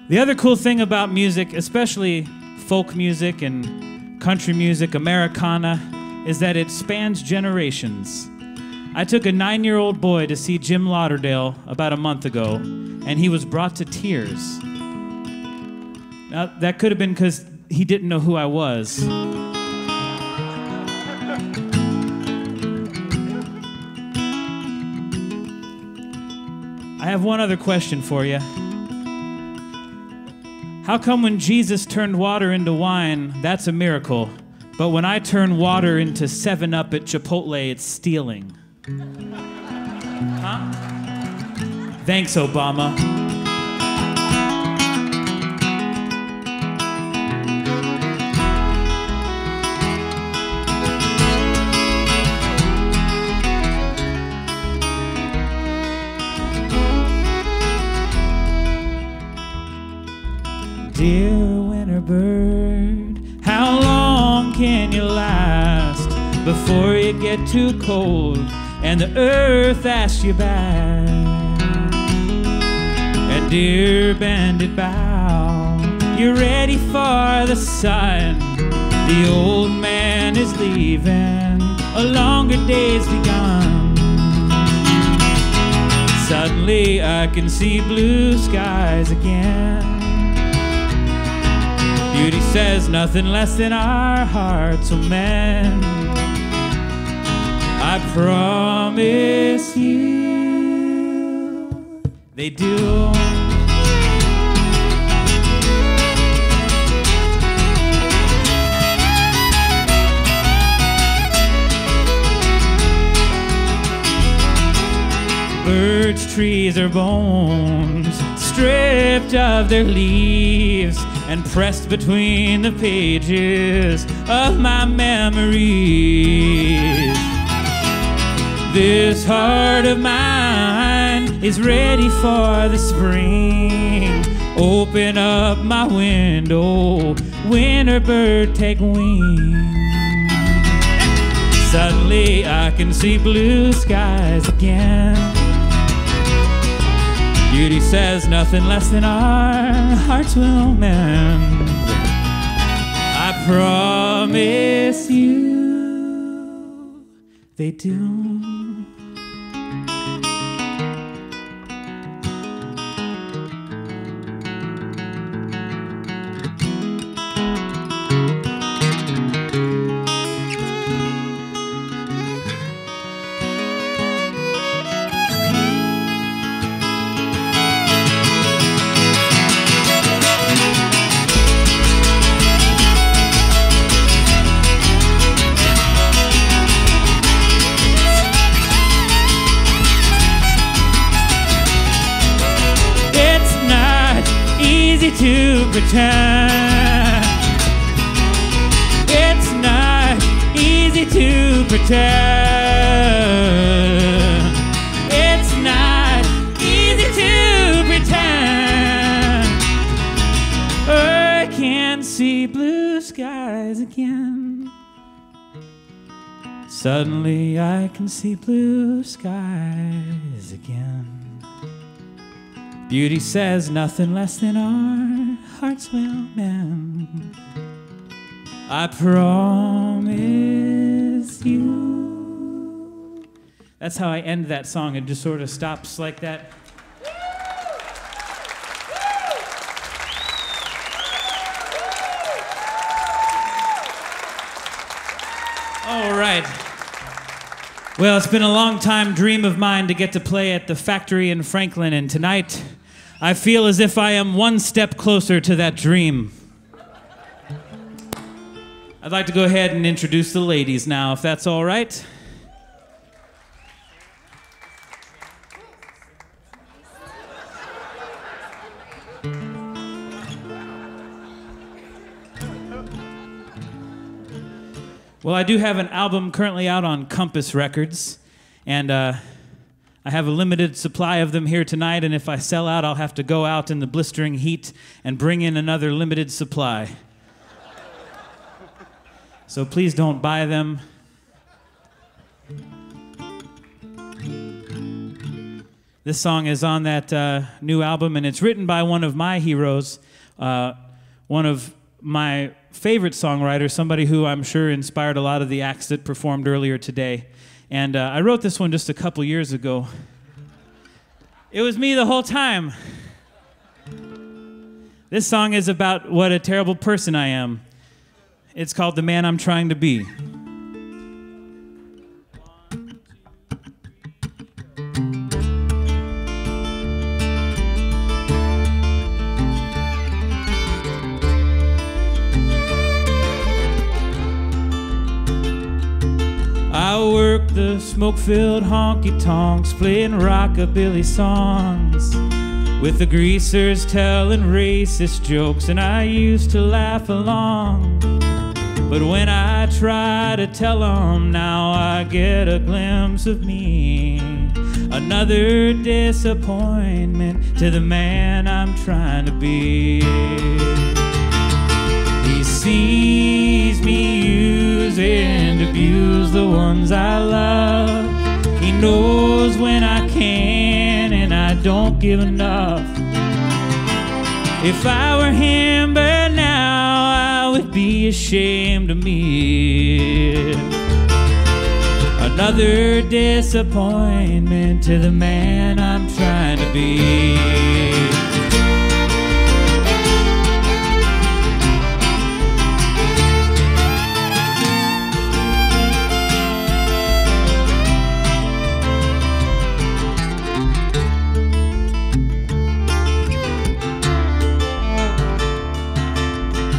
The other cool thing about music, especially folk music and country music, Americana, is that it spans generations. I took a 9-year-old boy to see Jim Lauderdale about a month ago, and he was brought to tears. Now, that could have been because he didn't know who I was. I have one other question for you. How come when Jesus turned water into wine, that's a miracle, but when I turn water into 7-Up at Chipotle, it's stealing? Huh? Thanks, Obama. Dear winter bird, how long can you last before you get too cold and the earth asks you back? And dear banded bough, you're ready for the sun. The old man is leaving, a longer day's begun. Suddenly I can see blue skies again. Beauty says nothing less than our hearts will mend. I promise you, they do. Birch trees are bones, stripped of their leaves and pressed between the pages of my memories. This heart of mine is ready for the spring. Open up my window, winter bird, take wing. Suddenly I can see blue skies again. Beauty says nothing less than our hearts will mend. I promise you, they do. To pretend it's not easy to pretend. It's not easy to pretend. I can see blue skies again. Suddenly I can see blue skies again. Beauty says nothing less than our hearts will mend. I promise you. That's how I end that song. It just sort of stops like that. All right. Well, it's been a long time dream of mine to get to play at the factory in Franklin, and tonight I feel as if I am one step closer to that dream. I'd like to go ahead and introduce the ladies now, if that's all right. Well, I do have an album currently out on Compass Records, and I have a limited supply of them here tonight, and if I sell out, I'll have to go out in the blistering heat and bring in another limited supply. So please don't buy them. This song is on that new album, and it's written by one of my heroes, one of my favorite songwriters, somebody who I'm sure inspired a lot of the acts that performed earlier today. And I wrote this one just a couple years ago. It was me the whole time. This song is about what a terrible person I am. It's called The Man I'm Trying to Be. I work the smoke-filled honky-tonks, playing rockabilly songs, with the greasers telling racist jokes, and I used to laugh along. But when I try to tell them, now I get a glimpse of me. Another disappointment to the man I'm trying to be. He sees me use and abuse the ones I love. He knows when I can and I don't give enough. If I were him, but now I would be ashamed of me. Another disappointment to the man I'm trying to be.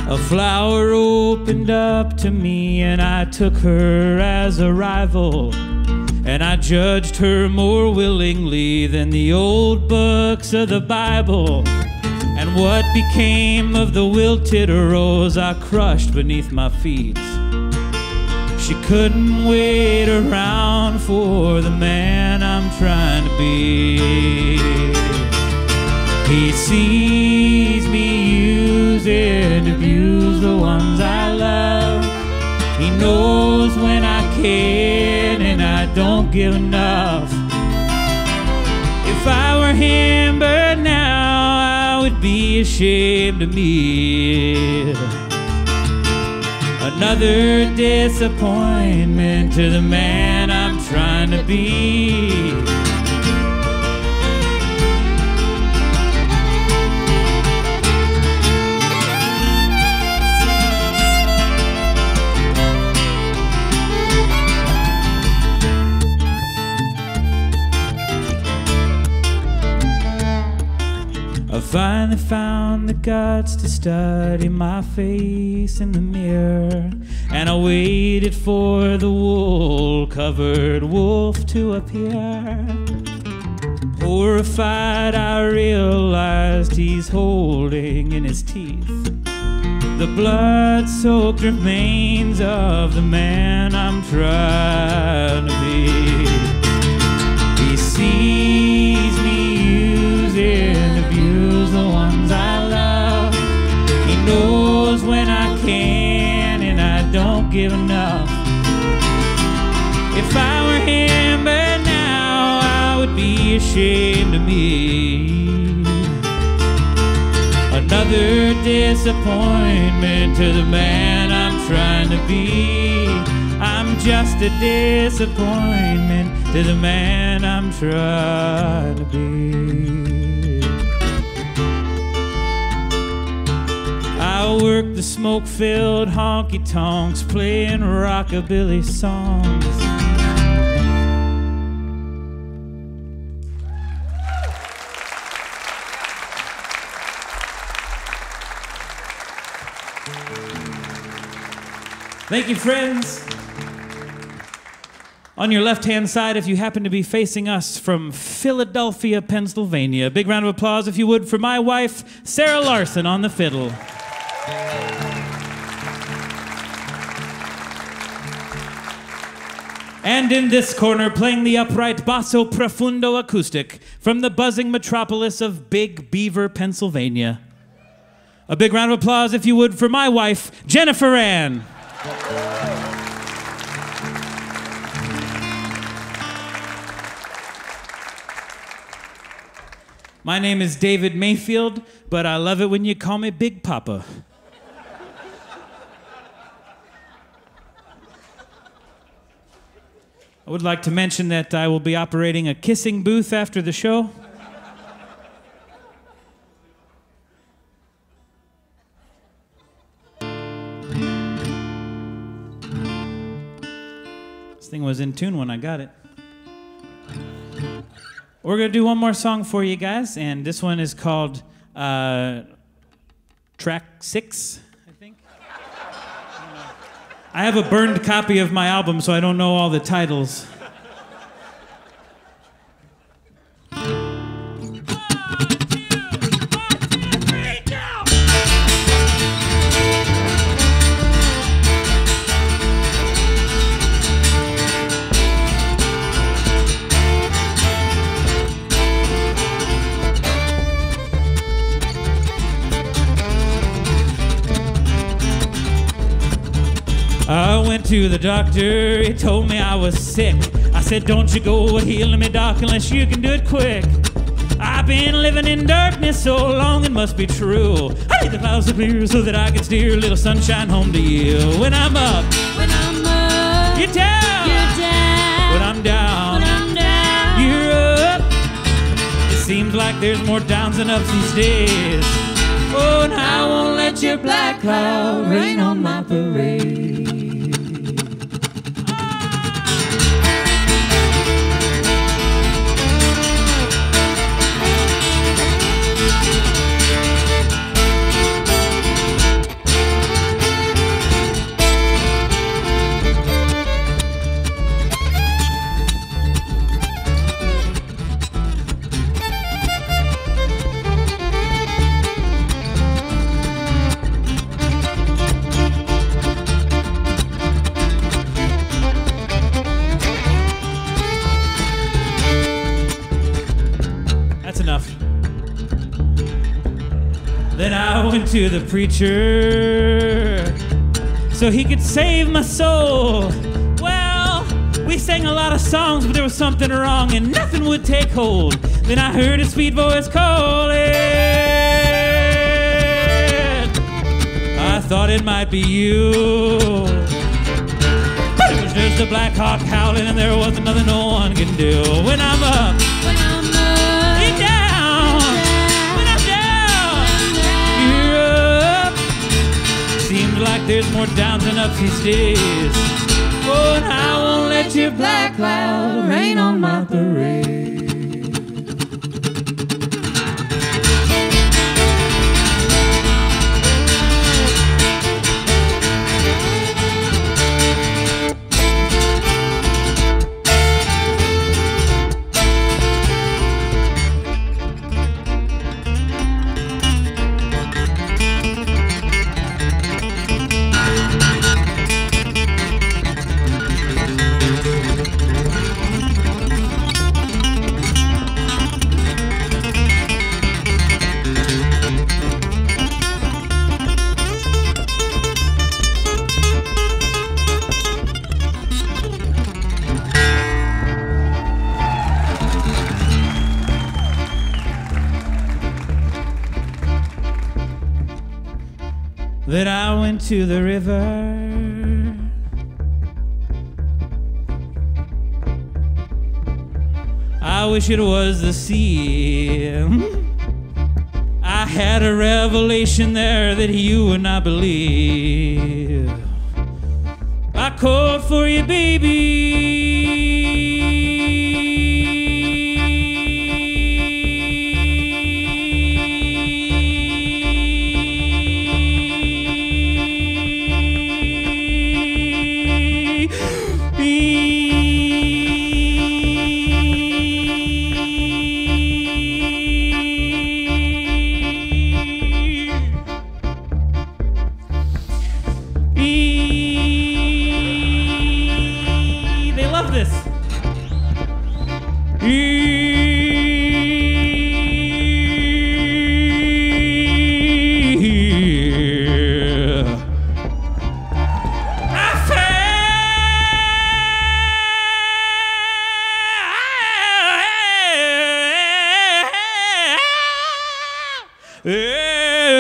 A flower opened up to me and I took her as a rival, and I judged her more willingly than the old books of the Bible. And what became of the wilted rose I crushed beneath my feet? She couldn't wait around for the man I'm trying to be. He sees me use and abuse the ones I love. He knows when I can and I don't give enough. If I were him, but now I would be ashamed of me. Another disappointment to the man I'm trying to be. I finally found the guts to study my face in the mirror, and I waited for the wool-covered wolf to appear. Horrified, I realized he's holding in his teeth the blood-soaked remains of the man I'm trying to be. He sees me use and abuse the ones I love. He knows when I can and I don't give enough. If I were him, but now I would be ashamed of me. Another disappointment to the man I'm trying to be. I'm just a disappointment to the man I'm trying to be. I work the smoke-filled honky-tonks, playing rockabilly songs. Thank you, friends. On your left-hand side, if you happen to be facing us from Philadelphia, Pennsylvania, a big round of applause, if you would, for my wife, Sarah Larson, on the fiddle. And in this corner, playing the upright basso profundo acoustic from the buzzing metropolis of Big Beaver, Pennsylvania. A big round of applause, if you would, for my wife, Jennifer Ann. My name is David Mayfield, but I love it when you call me Big Papa. I would like to mention that I will be operating a kissing booth after the show. This thing was in tune when I got it. We're going to do one more song for you guys, and this one is called Track 6, I think. I have a burned copy of my album, so I don't know all the titles. I went to the doctor, he told me I was sick. I said, don't you go healing me, doc, unless you can do it quick. I've been living in darkness so long, it must be true. I need the clouds to clear so that I can steer a little sunshine home to you. When I'm up, you're down. When I'm down, you're up. It seems like there's more downs than ups these days. Oh, and I won't let your black cloud rain on my parade. Then I went to the preacher so he could save my soul. Well, we sang a lot of songs, but there was something wrong and nothing would take hold. Then I heard his sweet voice calling. I thought it might be you, but it was just a black hawk howling and there wasn't nothing no one can do. When I'm up, you're down. When I'm down, you're up. Seems like there's more downs than ups these days. Oh, and I won't let your black cloud rain on my parade. That I went to the river. I wish it was the sea. I had a revelation there that you would not believe. I called for you, baby.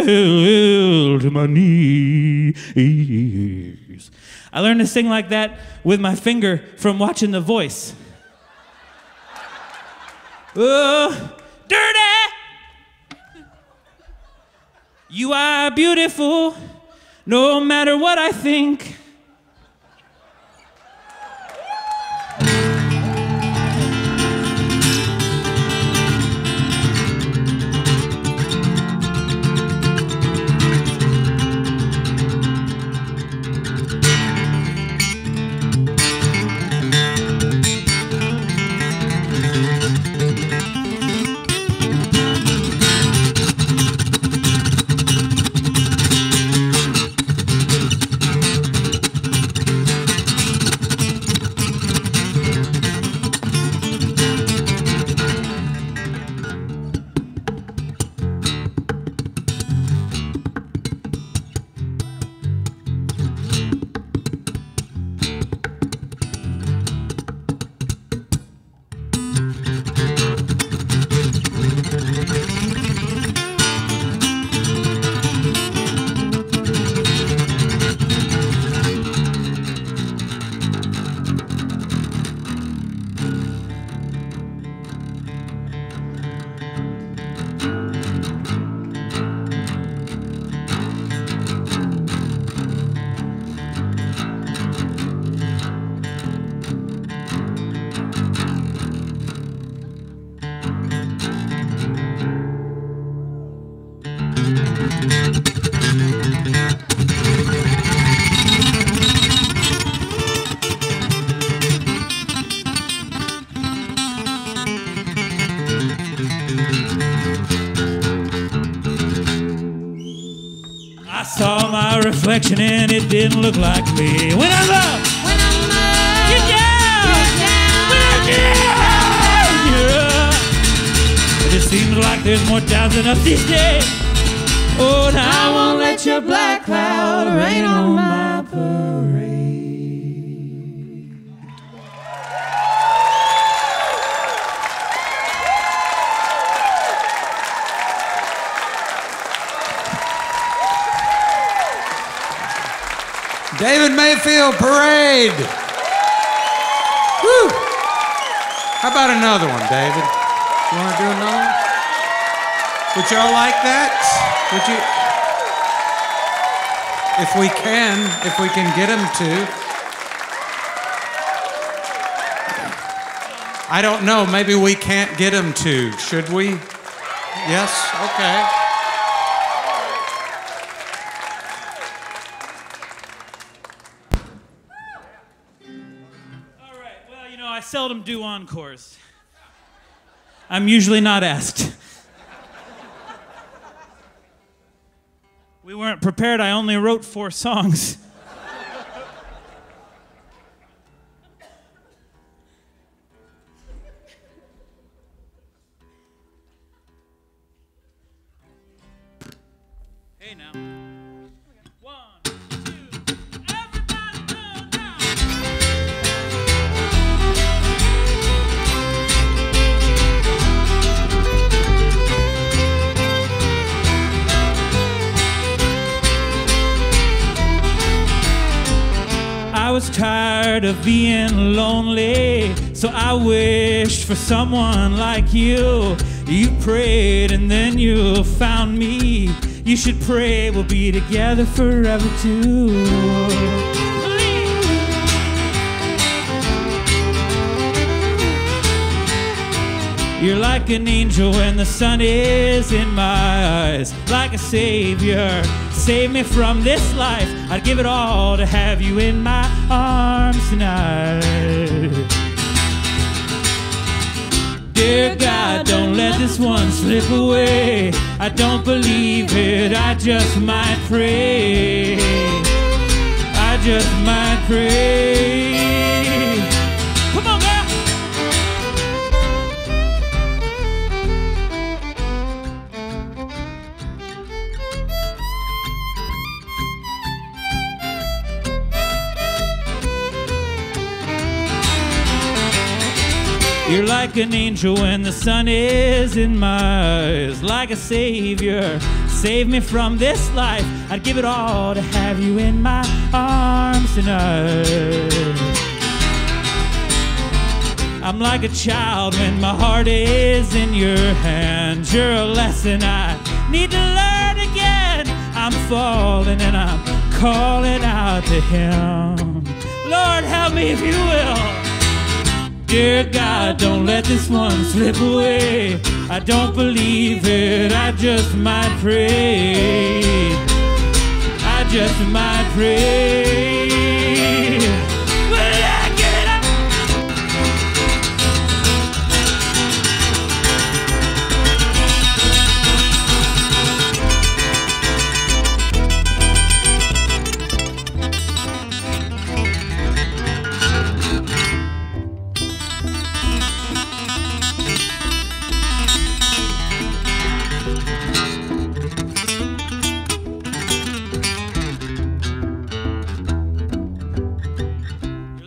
fell to my knees. I learned to sing like that with my finger from watching The Voice. Oh, dirty! You are beautiful, no matter what I think. I saw my reflection and it didn't look like me. When I love, get down, yeah. But it seems like there's more downs than ups these days. Oh, and I won't let your black cloud rain on my parade. David Mayfield, Parade. Woo. How about another one, David? You want to do another one? Would y'all like that? Would you? If we can get him to. I don't know, maybe we can't get him to. Should we? Yes? Okay. I seldom do encores. I'm usually not asked. We weren't prepared. I only wrote 4 songs. Hey now. I was tired of being lonely, so I wished for someone like you. You prayed and then you found me. You should pray we'll be together forever too. You're like an angel when the sun is in my eyes, like a savior. Save me from this life. I'd give it all to have you in my arms tonight. Dear God, don't let this one slip away. I don't believe it, I just might pray. I just might pray. Come on, girl. You're like an angel when the sun is in my eyes. Like a savior, save me from this life. I'd give it all to have you in my arms tonight. I'm like a child when my heart is in your hands. You're a lesson I need to learn again. I'm falling and I'm calling out to him. Lord, help me if you will. Dear God, don't let this one slip away. I don't believe it, I just might pray. I just might pray. Will I get up?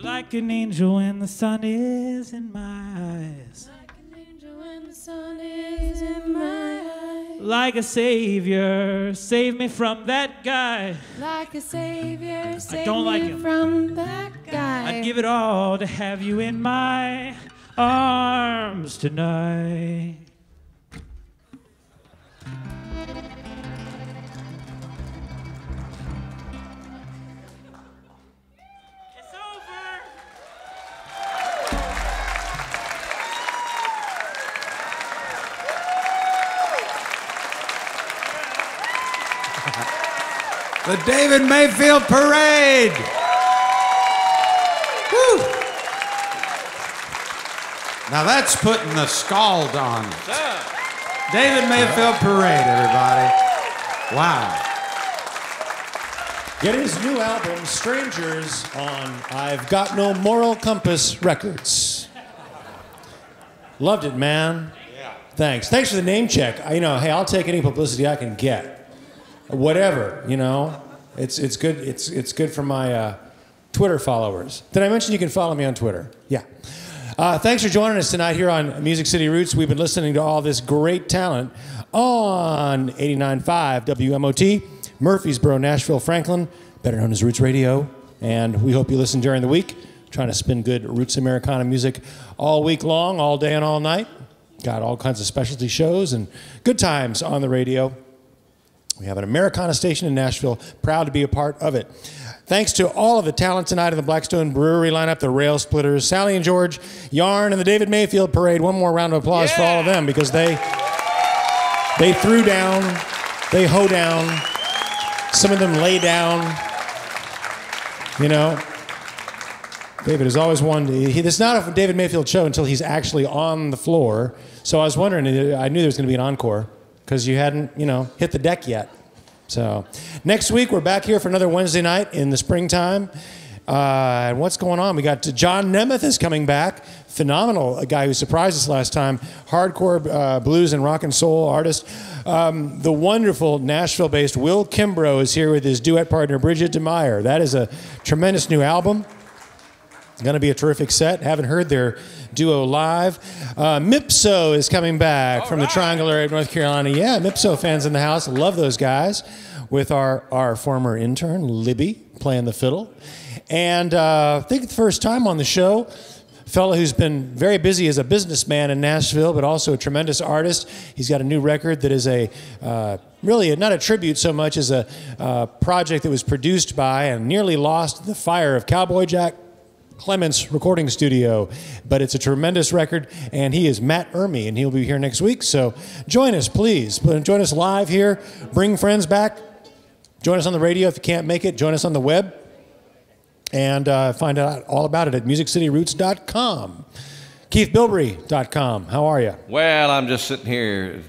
Like an angel when the sun is in my eyes. Like an angel when the sun is in my eyes. Like a savior, save me from that guy. Like a savior, save don't like me him. from that guy. I'd give it all to have you in my arms tonight. The David Mayfield Parade. Woo. Now that's putting the scald on it. David Mayfield Parade, everybody. Wow. Get his new album, Strangers, on I've Got No Moral Compass Records. Loved it, man. Yeah. Thanks. Thanks for the name check. Hey, I'll take any publicity I can get. Whatever, it's good. It's good for my Twitter followers. Did I mention you can follow me on Twitter? Yeah. Thanks for joining us tonight here on Music City Roots. We've been listening to all this great talent on 89.5 WMOT, Murfreesboro, Nashville, Franklin, better known as Roots Radio. And we hope you listen during the week. Trying to spin good Roots Americana music all week long, all day and all night. Got all kinds of specialty shows and good times on the radio. We have an Americana station in Nashville, proud to be a part of it. Thanks to all of the talent tonight in the Blackstone Brewery lineup, the Railsplitters, Sally and George, Yarn, and the David Mayfield Parade. One more round of applause for all of them because they threw down, they hoe down, some of them lay down. David has always wanted, it's not a David Mayfield show until he's actually on the floor. So I was wondering, I knew there was going to be an encore. Because you hadn't, hit the deck yet. So next week, we're back here for another Wednesday night in the springtime. And what's going on? We got John Nemeth is coming back. Phenomenal, a guy who surprised us last time. Hardcore blues and rock and soul artist. The wonderful Nashville-based Will Kimbrough is here with his duet partner, Bridget DeMeyer. That is a tremendous new album. It's going to be a terrific set. Haven't heard their duo live. Mipso is coming back from the Triangle area of North Carolina. Yeah, Mipso fans in the house. Love those guys. With our former intern, Libby, playing the fiddle. And I think the first time on the show, a fellow who's been very busy as a businessman in Nashville, but also a tremendous artist. He's got a new record that is really not a tribute so much as a project that was produced by and nearly lost the fire of Cowboy Jack Clements Recording Studio, but it's a tremendous record, and he is Matt Ermey, and he'll be here next week. So join us, please. Join us live here. Bring friends back. Join us on the radio if you can't make it. Join us on the web, and find out all about it at musiccityroots.com. KeithBilbrey.com. How are you? Well, I'm just sitting here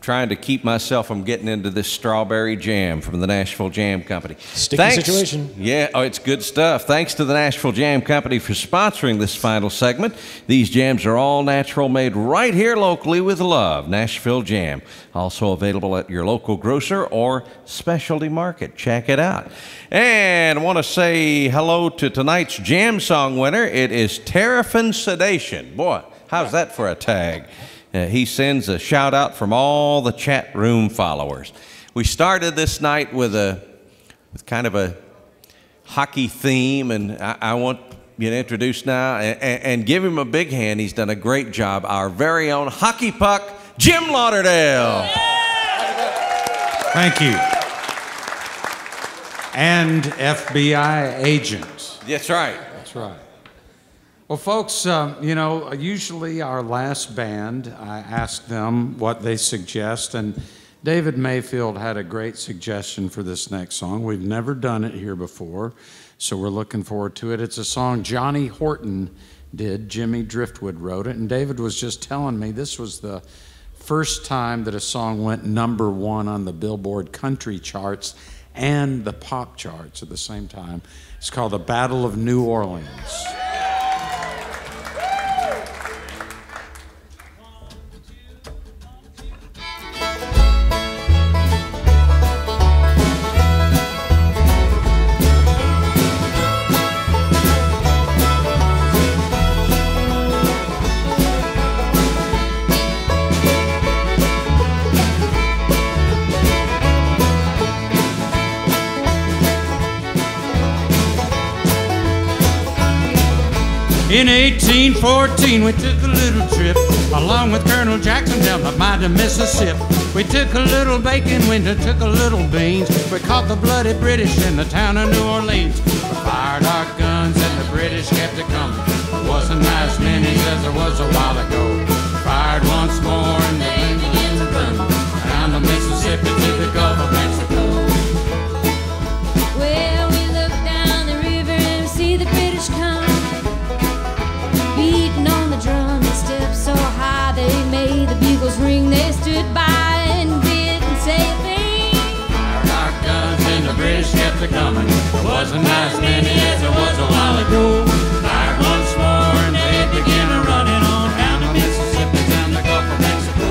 trying to keep myself from getting into this strawberry jam from the Nashville Jam Company. Sticky situation. Yeah, it's good stuff. Thanks to the Nashville Jam Company for sponsoring this final segment. These jams are all natural, made right here locally with love. Nashville Jam. Also available at your local grocer or specialty market. Check it out. And I want to say hello to tonight's jam song winner. It is Terrapin Sedation. Boy, How's that for a tag? He sends a shout out from all the chat room followers. We started this night with kind of a hockey theme, and I want you to introduce now and give him a big hand. He's done a great job. Our very own hockey puck, Jim Lauderdale. Thank you. And FBI agent. That's right. That's right. Well, folks, you know, usually our last band, I ask them what they suggest, and David Mayfield had a great suggestion for this next song. We've never done it here before, so we're looking forward to it. It's a song Johnny Horton did. Jimmy Driftwood wrote it, and David was just telling me this was the first time that a song went #1 on the Billboard country charts and the pop charts at the same time. It's called The Battle of New Orleans. In 1814, we took a little trip along with Colonel Jackson down the mighty Mississippi. We took a little bacon, winter took a little beans. We caught the bloody British in the town of New Orleans. We fired our guns and the British kept it coming. There wasn't as many as there was a while ago. Fired once more and the thing began to run down the Mississippi to the Gulf of Mexico. Well, we look down the river and we see the British come, beating on the drum and stepped so high they made the bugles ring. They stood by and didn't say a thing. Fired our guns and the British kept it coming. There wasn't as many as there was a while ago. Fired once more and they began to running on down the Mississippi down the Gulf of Mexico.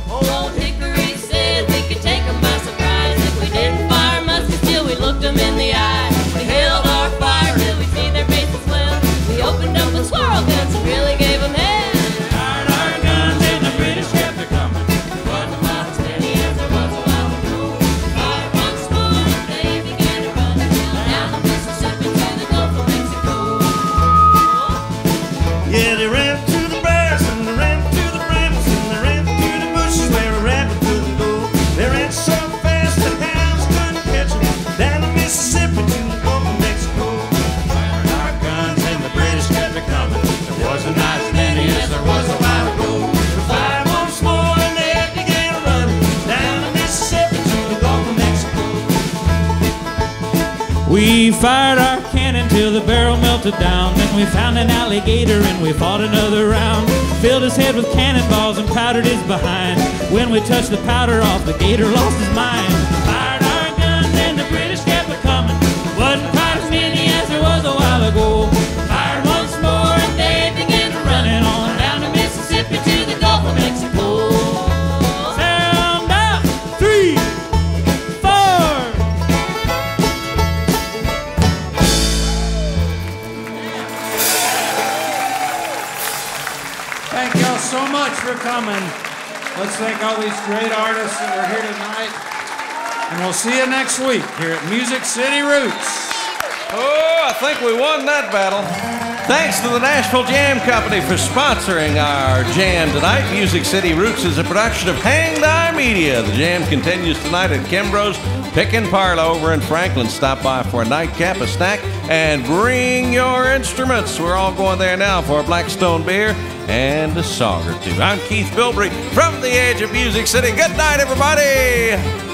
Old Hickory said we could take them by surprise if we didn't fire muskets till we looked them in the eye. We held our fire till we see their faces well. We opened up with squirrel guns and really gave them hell. Fired our guns and the British kept it coming. There wasn't as many as there was a while ago. Fired once more and they began to run down the Mississippi to the Gulf of Mexico. Yeah, they ran to the brass and they ran to the brambles and they ran to the bushes where a rabbit couldn't go. They ran so fast the hounds couldn't catch them down the Mississippi to the Gulf of Mexico. Fired our guns and the British kept it coming. There wasn't as many as there was a while ago. We fired once more and they began to run down the Mississippi to the Gulf of Mexico. We fired our cannon till the barrel melted down. Then we found an alligator and we fought another round. Filled his head with cannonballs and powdered his behind. When we touched the powder off, the gator lost his mind. Fired our guns and the British kept it coming. Wasn't quite as many as there was a while ago. Fired once more and they began to running on down the Mississippi to the Gulf of Mexico. Sound out, 3, 4. Thank y'all so much for coming. Let's thank all these great artists that are here tonight. And we'll see you next week here at Music City Roots. Oh, I think we won that battle. Thanks to the Nashville Jam Company for sponsoring our jam tonight. Music City Roots is a production of Hang Die Media. The jam continues tonight at Kimbrough's Pick and Parlor over in Franklin. Stop by for a nightcap, a snack, and bring your instruments. We're all going there now for a Blackstone beer and a song or two. I'm Keith Bilbrey from the Edge of Music City. Good night, everybody.